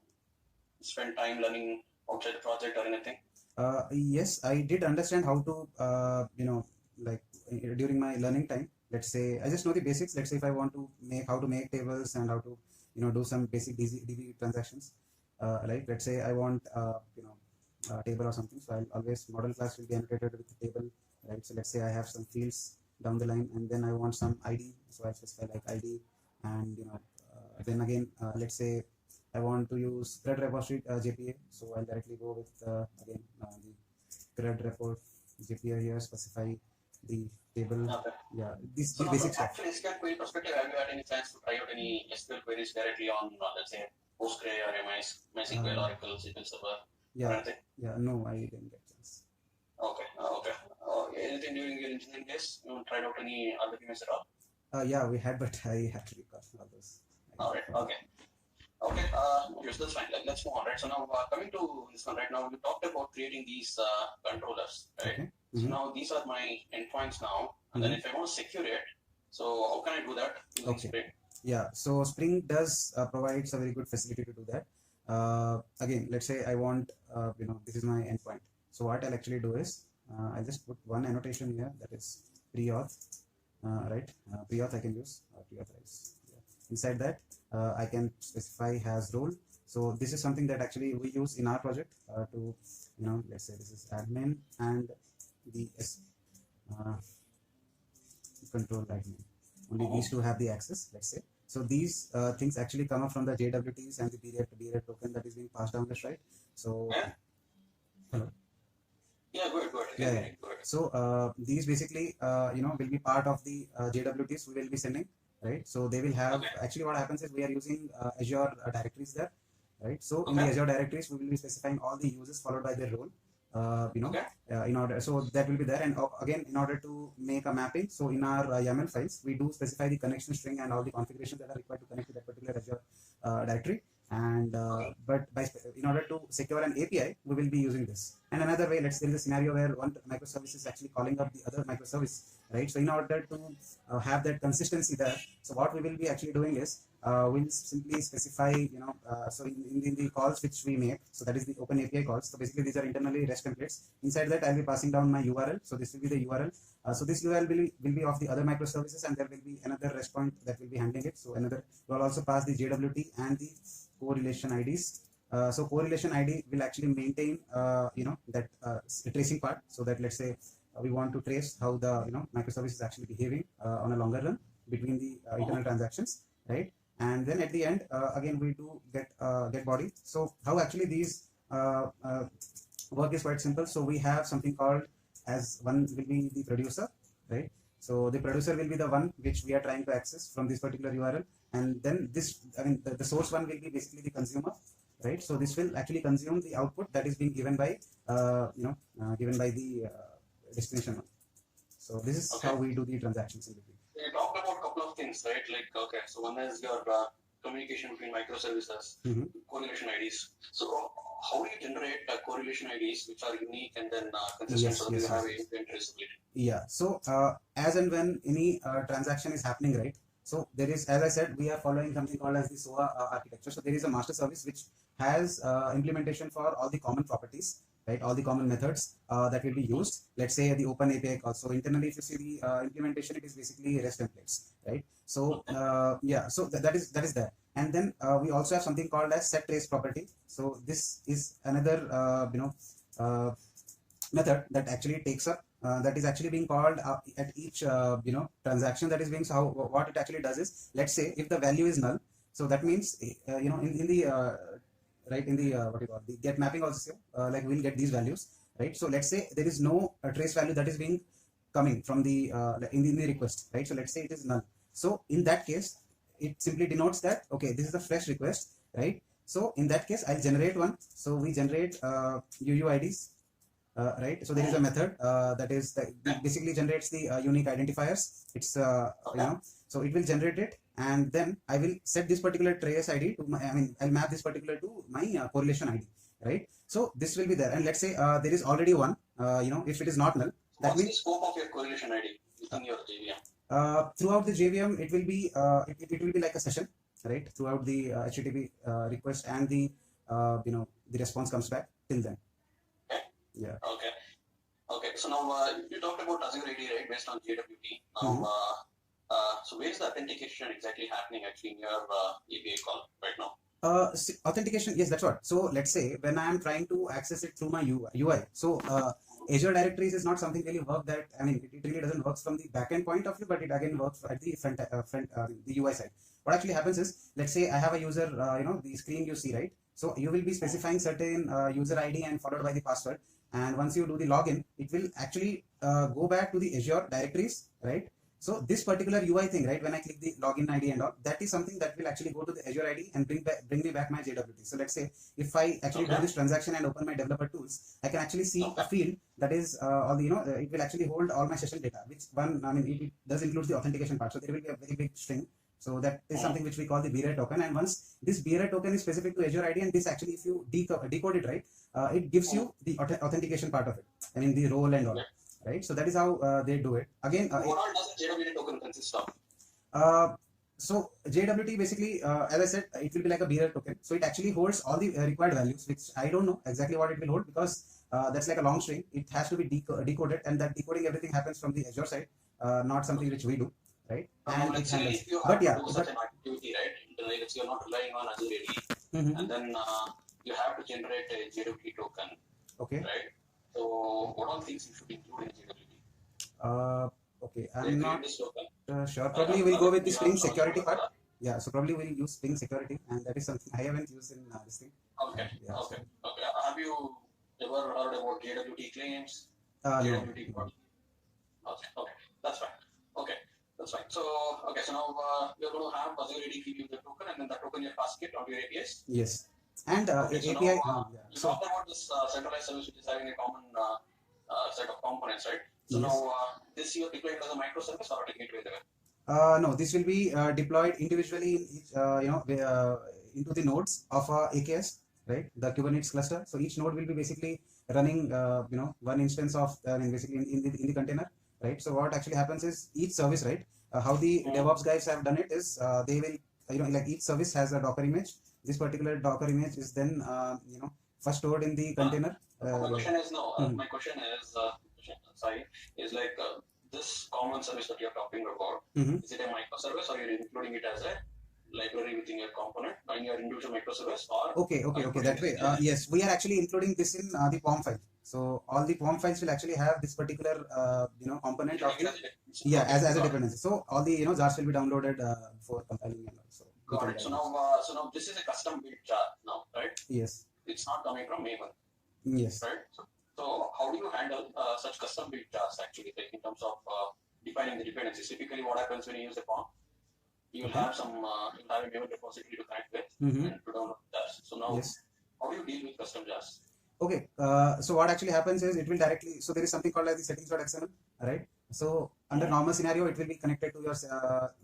spent time learning outside the project or anything? Yes, I did understand how to, like during my learning time. Let's say I just know the basics. Let's say if I want to make how to make tables and how to, do some basic DB transactions. Right. Let's say I want, a table or something. So I'll always, model class will be annotated with the table. Right. So let's say I have some fields down the line, and then I want some ID. So I specify like ID, and then again, let's say I want to use CRUD repository JPA, so I'll directly go with again the CRUD report JPA here, specify the table. Okay. Yeah, this So the now, basic stuff. actually, SQL query perspective, have you had any chance to try out any SQL queries directly on, let's say, Postgre or MySQL, Oracle, SQL Server, or anything? Yeah, no, I didn't get chance. Okay, okay. Anything during your engineering days? You tried out any RDBMS at all? Yeah, we had, but I had to recall all those. All right, okay. Okay, yes, that's fine. Let's move on, right? So now, coming to this one right now, we talked about creating these controllers, right? Okay. So now these are my endpoints now, and then if I want to secure it, so how can I do that using Spring? Yeah, so Spring does provides a very good facility to do that. Again, let's say I want, this is my endpoint. So what I'll actually do is, I'll just put one annotation here, that is pre-auth, right? Pre-auth I can use, pre-authorize. Yeah. Inside that, I can specify has role. So this is something that actually we use in our project to, let's say this is admin and the control admin. Only these two have the access, let's say. So these things actually come up from the JWTs and the BREF token that is being passed down this, right? So, hello. Yeah, good. Yeah. So these basically, will be part of the JWTs we will be sending, right? So they will have, actually what happens is we are using Azure directories there, right? So in the Azure directories, we will be specifying all the users followed by their role. In order, so that will be there, and again, in order to make a mapping, so in our YAML files, we do specify the connection string and all the configurations that are required to connect to that particular Azure directory. And but in order to secure an API, we will be using this. And another way, let's say there is a scenario where one microservice is actually calling up the other microservice, right? So in order to have that consistency there, so what we will be actually doing is we'll simply specify, so in the calls which we make, so that is the open API calls. So basically these are internally REST templates. Inside that I'll be passing down my URL. So this will be the URL. So this URL will be of the other microservices, and there will be another REST point that will be handling it. So another, we'll also pass the JWT and the correlation IDs So correlation ID will actually maintain, that tracing part. So that let's say we want to trace how the microservice is actually behaving on a longer run between the internal transactions, right? And then at the end, again we do get body. So how actually these work is quite simple. So we have something called as one will be the producer, right? So the producer will be the one which we are trying to access from this particular URL, and then this, I mean, the source one will be basically the consumer, right? So this will actually consume the output that is being given by, given by the destination one. So this is how we do the transactions in between. You talked about a couple of things, right? Like, okay, so one is your communication between microservices, correlation IDs. So how do you generate correlation IDs which are unique and then consistent so that you have end-to-end traceability? Yeah. So as and when any transaction is happening, right? So there is, as I said, we are following something called as the SOA architecture. So there is a master service which has implementation for all the common properties, right? All the common methods that will be used. Let's say the Open API call. So internally, if you see the implementation, it is basically REST templates, right? So yeah, so that is there. And then we also have something called as set trace property. So this is another method that actually takes up that is actually being called at each transaction that is being. So how, what it actually does is, let's say if the value is null, so that means in the right, in the what you call the get mapping also, like we'll get these values, right? So let's say there is no trace value that is being coming from the in the request, right? So let's say it is null. So in that case, it simply denotes that okay, this is a fresh request, right? So in that case, I'll generate one. So we generate UUIDs. Right, so there is a method that is that basically generates the unique identifiers. It's so it will generate it, and then I will set this particular trace ID to my, I mean, I'll map this particular to my correlation ID, right? So this will be there, and let's say there is already one, if it is not null, that means the scope of your correlation ID within your JVM. Throughout the JVM, it will be it will be like a session, right? Throughout the HTTP request, and the the response comes back till then. Yeah. Okay. Okay. So now you talked about Azure AD, right, based on JWT. So where is the authentication exactly happening actually in your API call right now? Authentication, yes, that's what. So let's say when I am trying to access it through my UI. So Azure directories is not something really work that, I mean, it really doesn't work from the backend point of view, but it again works at the front the UI side. What actually happens is, let's say I have a user, the screen you see, right? So you will be specifying certain user ID and followed by the password. And once you do the login, it will actually go back to the Azure directories, right? So this particular UI thing, right, when I click the login ID and all, that is something that will actually go to the Azure ID and bring me back my JWT. So let's say if I actually do this transaction and open my developer tools, I can actually see a field that is all the, it will actually hold all my session data, which one, I mean, it does include the authentication part. So there will be a very big string. So that is something which we call the BRARE token. And once this BRARE token is specific to Azure ID, and this actually, if you decode it right, it gives you the authentication part of it. I mean, the role and all, right? So that is how they do it. Again, what all does the JWT token consist of? So JWT basically, as I said, it will be like a BRARE token. So it actually holds all the required values, which I don't know exactly what it will hold, because that's like a long string. It has to be decoded, and that decoding everything happens from the Azure side, not something which we do. Right, and let's say if you have to do such an activity, right? If you're not relying on Azure AD, and then you have to generate a JWT token. Okay. Right. So what all things you should include in JWT? Okay, I'm not sure. Probably we'll go with the Spring security part. Yeah, so probably we'll use Spring security, and that is something I haven't used in this thing. Okay. Yeah, okay. So. Okay. Have you ever heard about JWT claims? JWT. No. Okay. Okay. That's fine. Okay. That's fine. So, okay, so now you're going to have Azure AD give you the token, and then that token you're passing it onto your APIs? Yes. And okay, so API. Now, you talked about this centralized service which is having a common set of components, right? So now this you're deploying as a microservice or a gateway? No, this will be deployed individually in each, into the nodes of AKS, right? The Kubernetes cluster. So each node will be basically running, one instance of, basically in the container. Right. So what actually happens is each service, right? How the DevOps guys have done it is they will, like each service has a Docker image. This particular Docker image is then, first stored in the container. My question is my question is, is like this common service that you're talking about. Is it a microservice or you're including it as a library within your component in your individual microservice, or okay. That way, yes, we are actually including this in the POM file. So all the POM files will actually have this particular component of the as a dependency. So all the jars will be downloaded for compiling and also. Got it. So now this is a custom built jar now, right? Yes. It's not coming from Maven. Yes. Right. So how do you handle such custom built jars actually, like in terms of defining the dependencies? Typically, what happens when you use a POM? You will have you'll have a Maven repository to connect with and to download jars. So now, how do you deal with custom jars? Okay, so what actually happens is it will directly, so there is something called as the settings.xml, right? So under normal scenario, it will be connected to your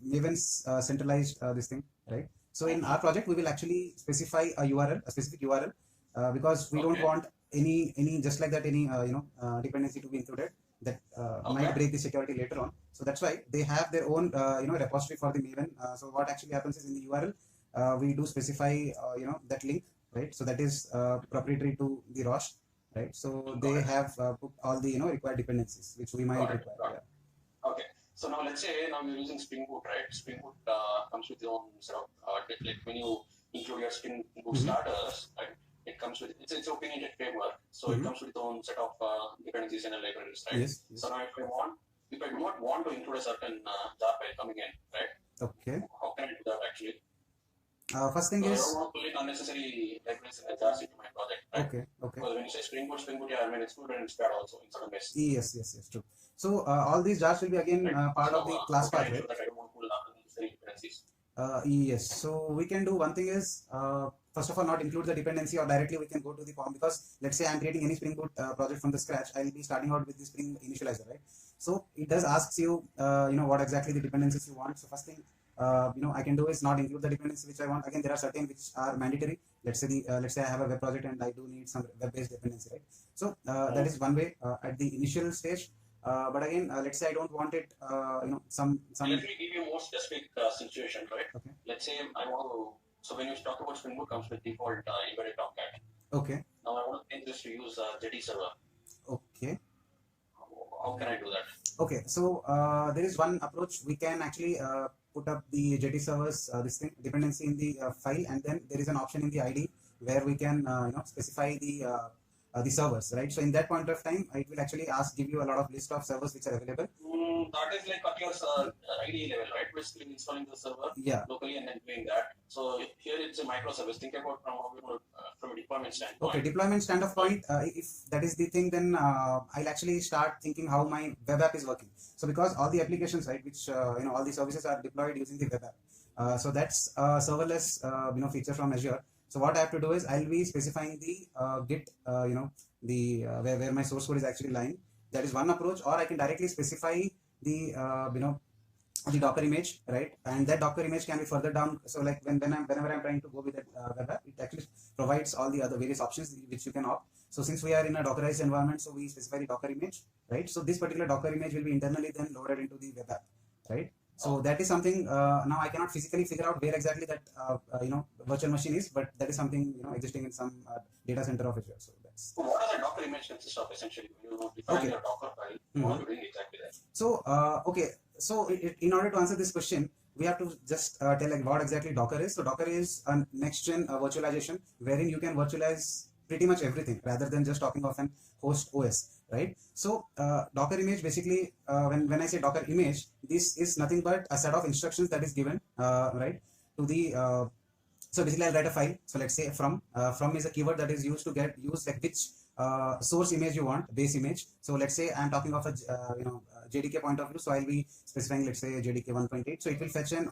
Maven's centralized this thing, right? So in our project, we will actually specify a URL, a specific URL, because we don't want any just like that any dependency to be included that might break the security later on. So that's why they have their own repository for the Maven. So what actually happens is in the URL, we do specify that link, right? So that is proprietary to the ROST, right? So they have put all the required dependencies which we might require. Yeah. Okay. So now let's say now you're using Spring Boot, right? Spring Boot comes with your own sort of like when you include your Spring Boot starters, right? It comes with it's opinionated framework, so it comes with its own set of dependencies and libraries, right? Yes. So now if I do not want to include a certain jar file coming in, right? Okay. How can I do that actually? First thing is I don't want to put unnecessary libraries and jars into my project, right? Okay. Because when you say Spring Boot, yeah, I mean it's good and it's bad also in some ways. Yes, true. So all these jars will be again part of the class path, right? I don't want to pull unnecessary dependencies. Yes, so we can do one thing is first of all not include the dependency, or directly we can go to the POM, because let's say I'm creating any Spring Boot project from the scratch, I'll be starting out with the Spring initializer, right? So it does asks you what exactly the dependencies you want. So first thing I can do is not include the dependency which I want. Again, there are certain which are mandatory. Let's say I have a web project and I do need some web-based dependency, right? So that is one way at the initial stage. But again, let's say I don't want it, some. Let me give you a more specific situation, right? Okay. Let's say I want to. So when you talk about Spring Boot, comes with default embedded Tomcat. Okay. Now I want to change this to use Jetty server. Okay. How can I do that? Okay, so there is one approach. We can actually put up the Jetty servers dependency in the file, and then there is an option in the ID where we can specify the servers, right? So in that point of time, it will actually give you a lot of list of servers which are available. That is like at your ID level, right? Basically installing the server locally and then doing that. So here it's a microservice. Think about from a deployment standpoint. Okay, deployment standpoint, if that is the thing, then I'll actually start thinking how my web app is working. So because all the applications, right, which all the services are deployed using the web app. So that's serverless feature from Azure. So what I have to do is I'll be specifying the Git, where my source code is actually lying. That is one approach. Or I can directly specify the the Docker image, right? And that Docker image can be further down. So like whenever I'm trying to go with that web app, it actually provides all the other various options which you can opt. So since we are in a Dockerized environment, so we specify the Docker image, right? So this particular Docker image will be internally then loaded into the web app, right? So that is something, now I cannot physically figure out where exactly that, virtual machine is, but that is something, existing in some data center of Azure. So that's. So what does a Docker image consist of essentially? When you define your Docker file, what are you doing exactly that? So, okay. So in order to answer this question, we have to just tell like what exactly Docker is. So Docker is a next-gen virtualization wherein you can virtualize pretty much everything rather than just talking of an host OS, right? So Docker image basically, when I say Docker image, this is nothing but a set of instructions that is given, right, to the. So basically, I'll write a file. So let's say from is a keyword that is used to use like which source image you want, base image. So let's say I'm talking of a JDK point of view. So I'll be specifying, let's say JDK 1.8. So it will fetch an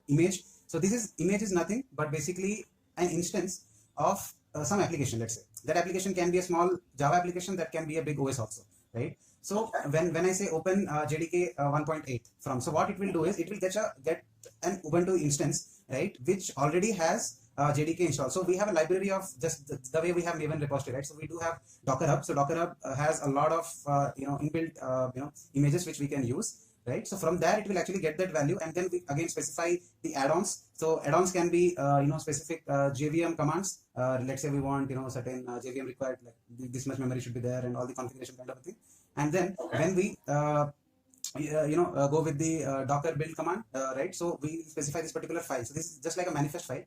image. So image is nothing but basically an instance of some application. Let's say that application can be a small Java application, that can be a big OS also, right? So when I say open JDK 1.8 from, so what it will do is it will get an Ubuntu instance, right, which already has JDK installed. So we have a library of just the way we have Maven repository, right? So we do have Docker Hub. So Docker Hub has a lot of inbuilt images which we can use, right? So from there it will actually get that value, and then we again specify the add-ons. So add-ons can be specific JVM commands. Let's say we want certain JVM required, like this much memory should be there and all the configuration kind of a thing. And then when we go with the docker build command, right? So we specify this particular file. So this is just like a manifest file,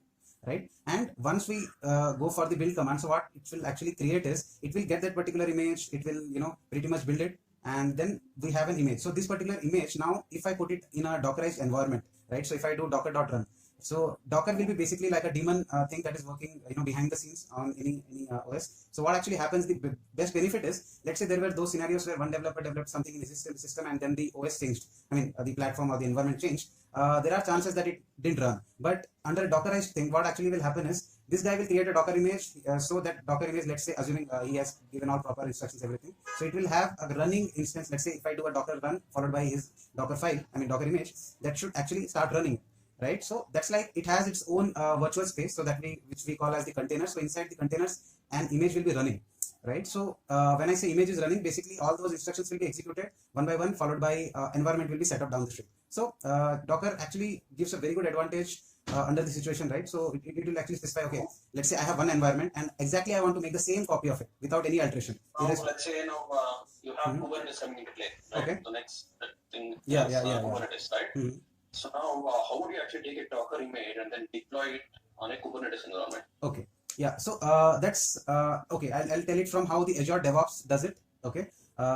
right? And once we go for the build command, so what it will actually create is it will get that particular image, it will pretty much build it, and then we have an image. So this particular image, now if I put it in a dockerized environment, right? So if I do docker.run, so Docker will be basically like a daemon thing that is working, behind the scenes on any OS. So what actually happens? The best benefit is, let's say there were those scenarios where one developer developed something in the system, and then the OS changed. I mean, the platform or the environment changed. There are chances that it didn't run. But under a Dockerized thing, what actually will happen is this guy will create a Docker image. So that Docker image, let's say, assuming he has given all proper instructions, everything. So it will have a running instance. Let's say if I do a Docker run followed by his Docker file, I mean Docker image, that should actually start running, right? So that's like it has its own virtual space, so that which we call as the container. So inside the containers, an image will be running, right? So when I say image is running, basically all those instructions will be executed one by one, followed by environment will be set up down the stream. So Docker actually gives a very good advantage under the situation, right? So it will actually specify, okay, let's say I have one environment and exactly I want to make the same copy of it without any alteration. Let's say you have Kubernetes coming into play, right? Okay. The next thing is Yeah. Kubernetes, right? So now, how would you actually take a Docker image and then deploy it on a Kubernetes environment? Okay. Yeah. So that's okay. I'll tell it from how the Azure DevOps does it. Okay.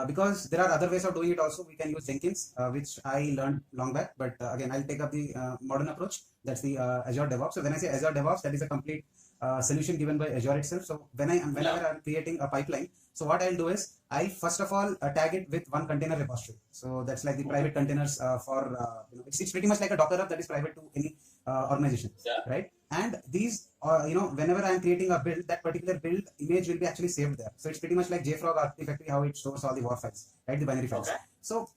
Because there are other ways of doing it also. We can use Jenkins, which I learned long back. But again, I'll take up the modern approach. That's the Azure DevOps. So when I say Azure DevOps, that is a complete solution given by Azure itself. So whenever I'm creating a pipeline, so what I'll do is I first of all tag it with one container repository. So that's like the private containers for it's pretty much like a Docker hub that is private to any organization, right? And these whenever I'm creating a build, that particular build image will be actually saved there. So it's pretty much like JFrog artifactory, how it stores all the WAR files, right? The binary files. Okay. So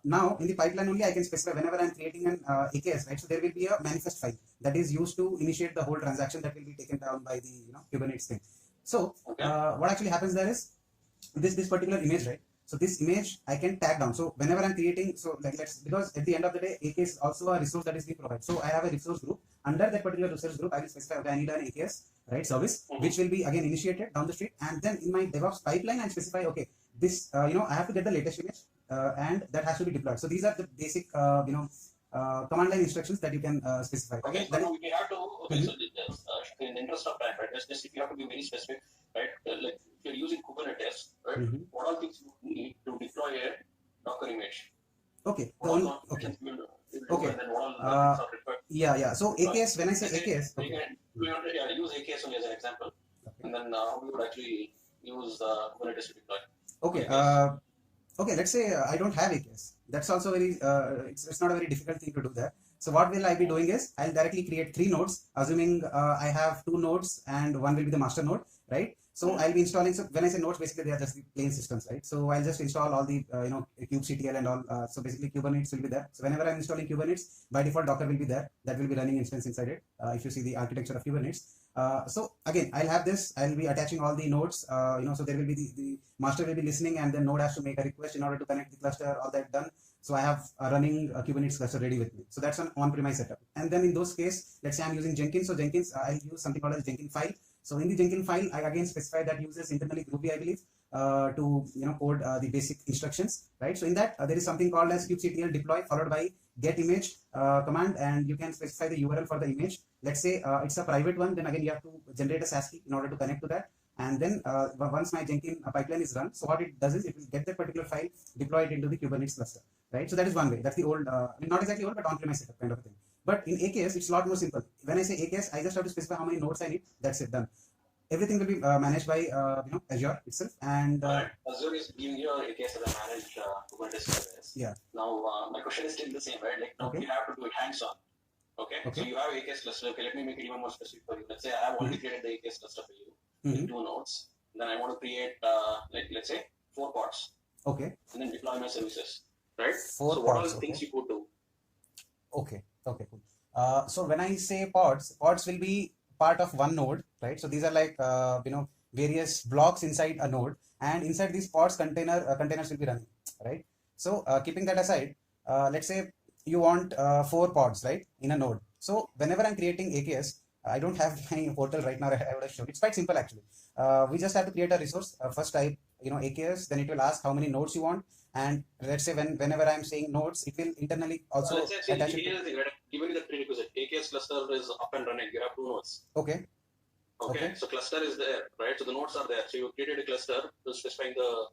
now in the pipeline only I can specify whenever I'm creating an AKS, right? So there will be a manifest file that is used to initiate the whole transaction that will be taken down by the Kubernetes thing. So what actually happens there is this particular image, right? So this image I can tag down. So whenever I'm creating, so like because at the end of the day, AKS is also a resource that is being provided. So I have a resource group. Under that particular resource group, I will specify, okay, I need an AKS, right, service, which will be again initiated down the street. And then in my DevOps pipeline, I specify, okay, this, I have to get the latest image and that has to be deployed. So these are the basic, command line instructions that you can specify. Okay, so we have to, so in the interest of time, right, just if you have to be very specific, right, like if you're using Kubernetes, right, what all things you need to deploy a Docker image? Okay. Okay. Yeah. So AKS, when I say AKS, we use AKS only as an example, and then how we would actually use Kubernetes to deploy. Okay. Okay, let's say I don't have AKS. That's also very, it's not a very difficult thing to do that. So what will I be doing is, I'll directly create 3 nodes, assuming I have 2 nodes and one will be the master node, right? So I'll be installing, so when I say nodes, basically they are just the plain systems, right? So I'll just install all the, kubectl and all. So basically Kubernetes will be there. So whenever I'm installing Kubernetes, by default Docker will be there. That will be running instance inside it. If you see the architecture of Kubernetes. So again, I'll have this, I'll be attaching all the nodes, so there will be the master will be listening, and then node has to make a request in order to connect the cluster, all that done. So I have a running Kubernetes cluster ready with me. So that's an on-premise setup. And then in those cases, let's say I'm using Jenkins. So Jenkins, I'll use something called as Jenkins file. So in the Jenkins file, I again specify that uses internally Groovy, I believe, to code the basic instructions, right? So in that there is something called as kubectl deploy followed by get image command, and you can specify the URL for the image. Let's say it's a private one, then again you have to generate a SAS key in order to connect to that. And then once my Jenkins pipeline is run, so what it does is it will get that particular file, deploy it into the Kubernetes cluster, right? So that is one way. That's the old, not exactly old, but on-premise setup kind of a thing. But in AKS, it's a lot more simple. When I say AKS, I just have to specify how many nodes I need. That's it, done. Everything will be managed by Azure itself. And Azure is giving you AKS as a managed Kubernetes service. Yeah. Now my question is still the same, right? Like now you have to do it hands-on. Okay. So you have AKS cluster. Okay, let me make it even more specific for you. Let's say I have already created the AKS cluster for you in 2 nodes. Then I want to create let's say 4 pods. Okay. And then deploy my services. Right? 4 so pods, what are the things you could do? Okay, cool. So when I say pods will be part of one node, right? So these are like various blocks inside a node, and inside these pods containers will be running, right? So keeping that aside, let's say you want 4 pods, right, in a node. So whenever I'm creating AKS, I don't have my portal right now. I would have shown. It's quite simple actually. We just have to create a resource. First type AKS, then it will ask how many nodes you want. and let's say whenever I'm saying nodes, it will internally also let's say attach it here's the thing, right? Given you the prerequisite, AKS cluster is up and running. You have 2 nodes. Okay. Okay. So cluster is there, right? So the nodes are there. So you created a cluster specifying the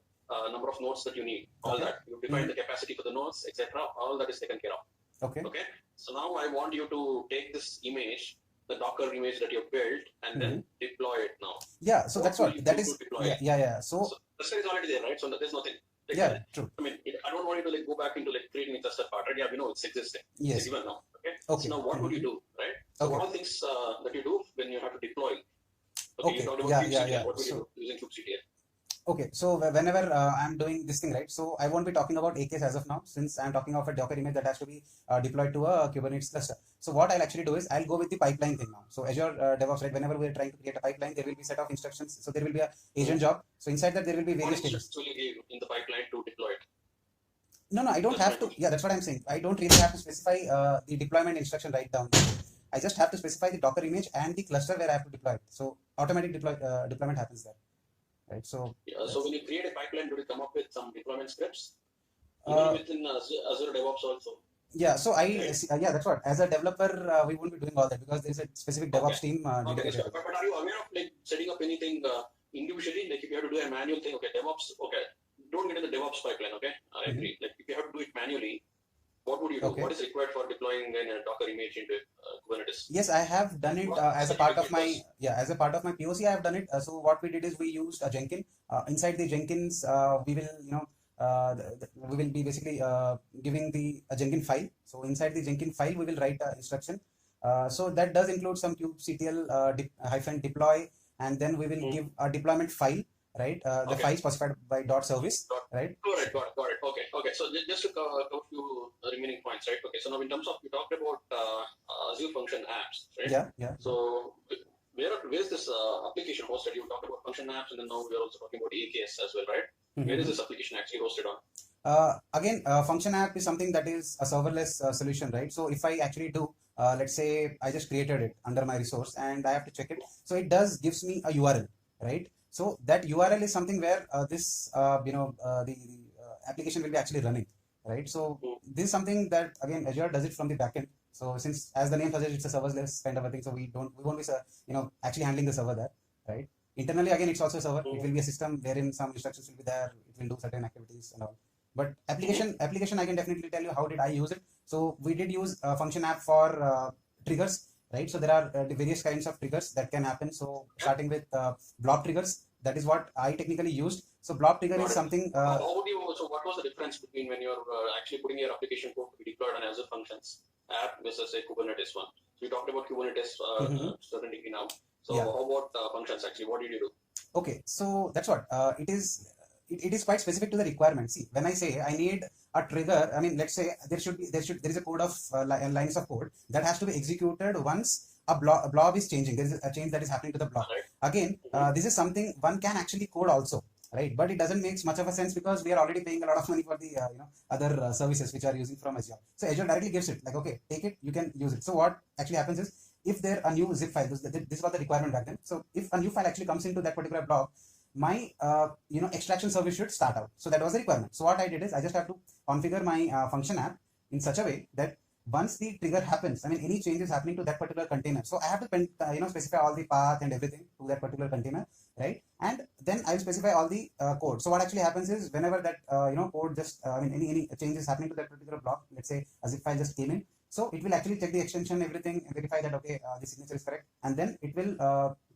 number of nodes that you need. All that you define the capacity for the nodes, etc. All that is taken care of. Okay. Okay. So now I want you to take this image, the Docker image that you built, and then deploy it now. Yeah. So that's what that is. Yeah. So cluster is already there, right? So there's nothing. Yeah. True. I mean, I don't want you to go back into creating a cluster part, right? Yeah, we know it's existing. Yes. It's given now. Okay. Okay. So now what would you do, right? So what are things that you do when you have to deploy? Okay. You talked about kubectl. What would you do using kubectl? Okay, so whenever I'm doing this thing, right, so I won't be talking about AKS as of now, since I'm talking of a Docker image that has to be deployed to a Kubernetes cluster. So what I'll actually do is I'll go with the pipeline thing now. So Azure DevOps, right, whenever we're trying to create a pipeline, there will be a set of instructions. So there will be a agent job. So inside that there will be various stages. What will you give in the pipeline to deploy it? No, I don't have to. Yeah, that's what I'm saying. I don't really have to specify the deployment instruction right down. I just have to specify the Docker image and the cluster where I have to deploy it. So automatic deployment happens there. Right. So so when you create a pipeline, do you come up with some deployment scripts? Even within Azure DevOps also. Yeah. So yeah, that's what. As a developer, we won't be doing all that because there is a specific DevOps team dedicated. But are you aware of setting up anything individually? Like if you have to do a manual thing, okay, DevOps, okay, don't get in the DevOps pipeline, okay? I agree. Like if you have to do it manually, what would you do? What is required for deploying a Docker image into Kubernetes? Yes, I have done it as a part of my POC. I have done it. So what we did is we used a Jenkins. Inside the Jenkins, we will we will be basically giving a Jenkins file. So inside the Jenkins file, we will write an instruction. So that does include some kubectl -deploy, and then we will give a deployment file. Right, the file specified by .service, right? Got it. Okay. So just to cover a few remaining points, right? Okay. So now in terms of, you talked about Azure function apps, right? Yeah. So where is this application hosted? You talked about function apps, and then now we are also talking about AKS as well, right? Where is this application actually hosted on? Again, function app is something that is a serverless solution, right? So if I actually do, let's say I just created it under my resource and I have to check it. So it gives me a URL, right? So that URL is something where this, the application will be actually running, right? So this is something that, again, Azure does it from the backend. So since, as the name suggests, it's a serverless kind of a thing, so we won't be, actually handling the server there, right? Internally, again, it's also a server. It will be a system wherein some instructions will be there. It will do certain activities and all. But application, I can definitely tell you how did I use it. So we did use a function app for triggers. Right, so there are various kinds of triggers that can happen. So starting with blob triggers, that is what I technically used. So blob trigger is something. So what was the difference between when you're actually putting your application code to be deployed on Azure Functions app versus a Kubernetes one? So we talked about Kubernetes certain degree now. So how about functions actually? What did you do? Okay, so that's what it is quite specific to the requirement. See, when I say I need a trigger, I mean, let's say there is a code of lines of code that has to be executed once a blob is changing. There is a change that is happening to the blob. Again, this is something one can actually code also, right? But it doesn't make much of a sense because we are already paying a lot of money for the other services which are using from Azure. So Azure directly gives it like, okay, take it, you can use it. So what actually happens is, if there a new zip file, this was the requirement back then. So if a new file actually comes into that particular blob, my extraction service should start out. So that was the requirement. So what I did is I just have to configure my function app in such a way that once the trigger happens, I mean any changes happening to that particular container, so I have to specify all the path and everything to that particular container, right? And then I will specify all the code. So what actually happens is, whenever that code just any changes happening to that particular block, let's say a zip file just came in, so it will actually check the extension, everything, and verify that okay, the signature is correct, and then it will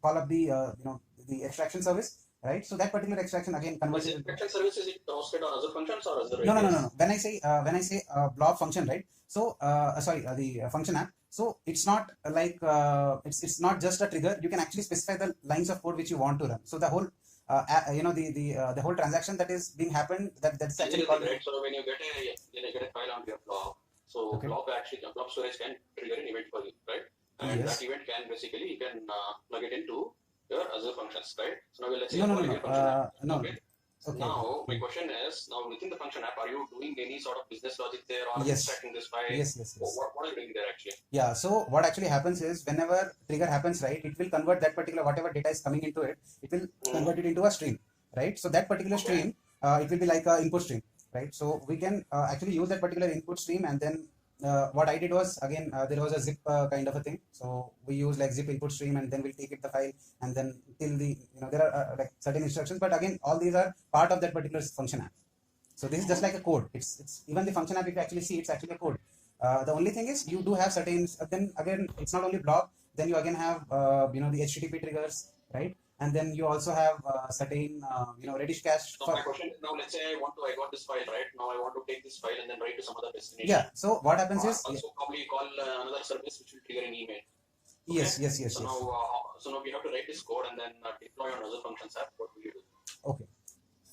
call up the the extraction service, right? So that particular extraction again converts. Extraction service, is it hosted on Azure Functions or Azure? No. When I say blob function, right? So the function app. So it's not like it's not just a trigger. You can actually specify the lines of code which you want to run. So the whole the whole transaction that is being happened, that's actually called. Right. So when you get a file on your blob, so blob storage can trigger an event for you, right? And that event can basically, you can plug it into your Azure Functions, right? So now let's say no. Okay. Okay. Now my question is, now within the function app, are you doing any sort of business logic there, or extracting this file? Yes. What are you doing there actually? Yeah, so what actually happens is, whenever trigger happens, right, it will convert that particular, whatever data is coming into it, it will convert it into a stream, right? So that particular stream, it will be like an input stream, right? So we can actually use that particular input stream, and then what I did was, again, there was a zip kind of a thing. So we use like zip input stream, and then we'll take it the file, and then till the, there are like certain instructions, but again, all these are part of that particular function app. So this is just like a code. It's even the function app, if you actually see, it's actually a code. The only thing is you do have certain, then again, it's not only block, then you again have the HTTP triggers, right? And then you also have certain Redis cache. So my question is, now let's say I got this file, right? Now I want to take this file and then write to some other destination. Yeah. So what happens is, also probably call another service which will trigger an email. Okay? Yes. So yes. now we have to write this code and then deploy on other functions app. What will you do? Okay.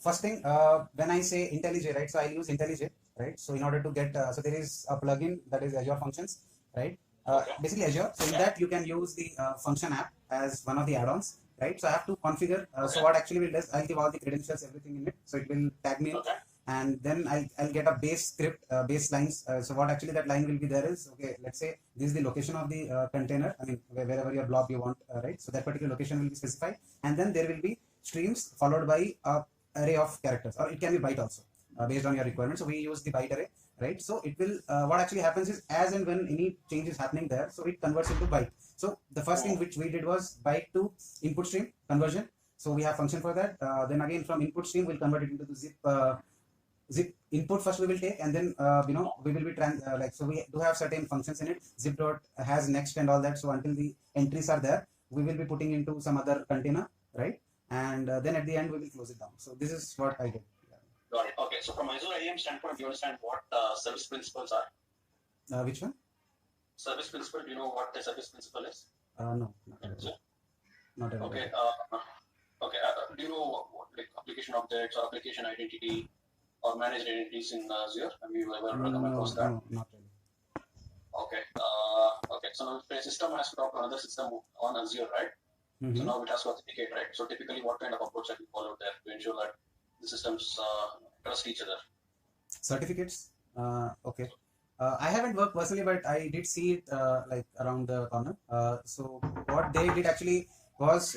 First thing, when I say IntelliJ, right? So I'll use IntelliJ, right? So in order to get, so there is a plugin that is Azure Functions, right? Basically Azure. So in that you can use the function app as one of the add-ons, right? So I have to configure. So what actually will do, I'll give all the credentials, everything in it. So it will tag me, and then I'll get a base script, base lines. So what actually that line will be there is, okay, let's say this is the location of the container. I mean, wherever your blob you want, right? So that particular location will be specified, and then there will be streams followed by a array of characters, or it can be byte also, based on your requirement. So we use the byte array, right? So it will, what actually happens is, as and when any change is happening there, so it converts into byte. So the first thing which we did was byte to input stream conversion. So we have function for that. Then again, from input stream we'll convert it into the zip input. First we will take, and then we will be so we do have certain functions in it. Zip dot has next and all that. So until the entries are there, we will be putting into some other container, right? And then at the end we will close it down. So this is what I did. Got it. Okay. So from Azure IAM standpoint, do you understand what service principles are? Which one? Service principle. Do you know what the service principle is? No, not at all. Okay. Okay. Do you know what like application objects or application identity or managed identities in Azure? Have you ever come across that? No, not really. Okay. Okay. So now if a system has to talk to another system on Azure, right? So now it has to authenticate, right? So typically, what kind of approach have you followed there to ensure that the systems trust each other? Certificates. Okay. I haven't worked personally, but I did see it like around the corner. So what they did actually was,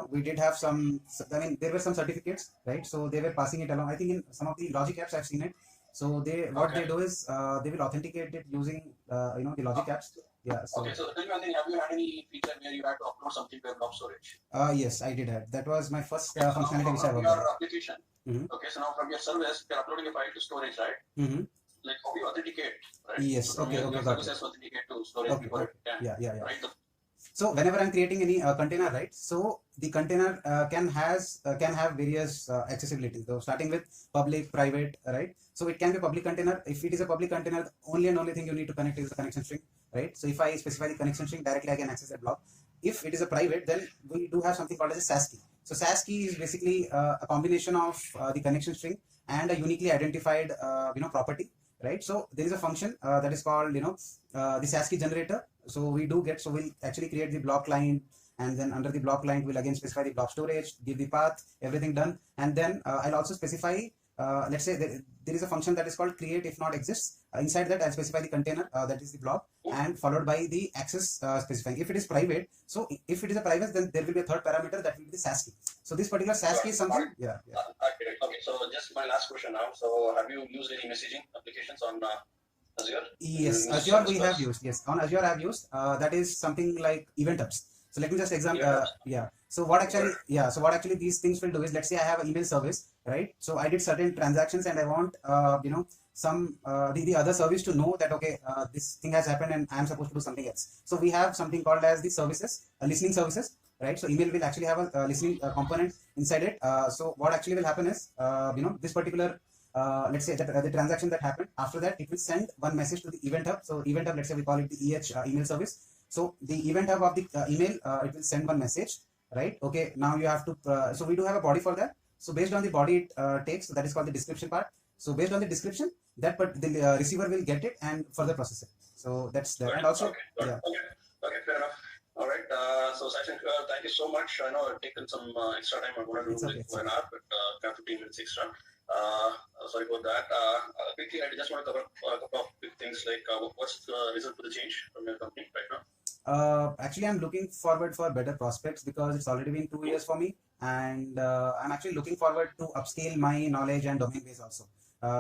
we did have some. I mean, there were some certificates, right? So they were passing it along. I think in some of the logic apps I've seen it. So what they do is they will authenticate it using the logic apps. Yeah. So, okay. So tell me one thing. Have you had any feature where you had to upload something to your blob storage? Yes, I did have. That was my first Okay, functionality which I worked your on. application. Okay. So now from your service, you're uploading a file to storage, right? Like how do you authenticate, right? Yes. So Okay. your Got service it. has to authenticate to storage before it can. Yeah. Right. So whenever I'm creating any container, right? So the container can have various accessibility. So starting with public, private, right? So it can be a public container. If it is a public container, the only thing you need to connect is the connection string, right? So if I specify the connection string directly, I can access that blob. If it is a private, then we do have something called as a SAS key. So SAS key is basically a combination of the connection string and a uniquely identified property, right? So there is a function that is called the SAS key generator. So we do get, so we'll actually create the blob client, and then under the blob client we'll again specify the blob storage, give the path, everything done, and then I'll also specify, let's say there is a function that is called create if not exists. Inside that I'll specify the container, that is the blob, and followed by the access specifying. If it is private, so if it is a private, then there will be a third parameter that will be the SAS key. So this particular SAS key is something. Okay, so just my last question now. So have you used any messaging applications on Azure? Yes, Azure we have used. Yes, on Azure I have used. That is something like event hubs. So let me just examine. So what actually these things will do is, let's say I have an email service, right? So I did certain transactions and I want some the other service to know that okay, this thing has happened and I am supposed to do something else. So we have something called as the services, listening services, right? So email will actually have a listening component inside it. So what actually will happen is this particular let's say that the transaction that happened, after that it will send one message to the event hub. So event hub, let's say we call it the email service. So the event hub of the email, it will send one message, right? Okay, now you have to so we do have a body for that. So based on the body it takes, that is called the description part. So based on the description, that the receiver will get it and further process it. So that's that. And also okay, fair enough. All right. So Sachin, thank you so much. I know I've taken some extra time. I'm going to do like 1 hour, but 15 minutes extra. Sorry about that. Quickly, I just want to cover a couple of big things like what's the reason for the change from your company right now? Actually, I'm looking forward for better prospects because it's already been 2 years for me, and I'm actually looking forward to upscale my knowledge and domain base also.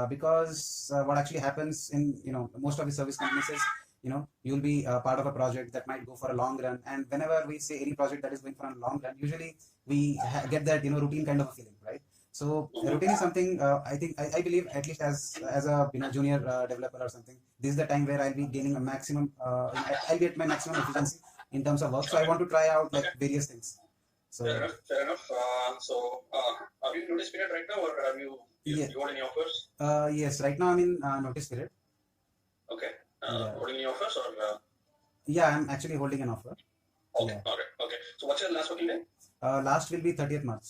because what actually happens in most of the service companies is you'll be part of a project that might go for a long run, and whenever we say any project that is going for a long run, usually we get that routine kind of a feeling, right? So routine is something I believe, at least as a junior developer or something, this is the time where I'll be gaining a maximum I'll be at my maximum efficiency in terms of work. So I Okay. want to try out like Okay. various things. So Fair enough. Fair enough. Are you in notice period right now, or have yeah, you got any offers? yes, right now I'm in notice period. Okay. Yeah, Holding any offers or? yeah, I'm actually holding an offer. Okay. Yeah, All right. Okay. So what's your last working day? last will be 30th March.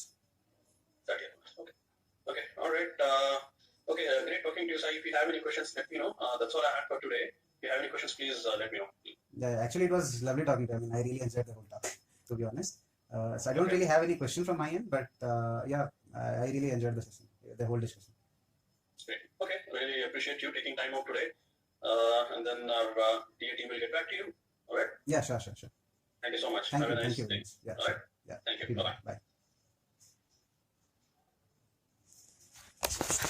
30th. Okay. Okay. All right. Okay. Great talking to you, Sai. If you have any questions, let me know. That's all I had for today. If you have any questions, please let me know. Yeah, actually, it was lovely talking to you. I mean, I really enjoyed the whole talk, to be honest. So I don't Okay. really have any question from my end, but yeah, I really enjoyed the session, the whole discussion. Great. Okay. Really appreciate you taking time out today. And then our DA team will get back to you. All right. Yeah, sure, sure, sure. Thank you so much. Thank Have a you, thank nice you very day. much. Yeah, All right. sure. Yeah, Thank you. happy Bye day. bye. Bye.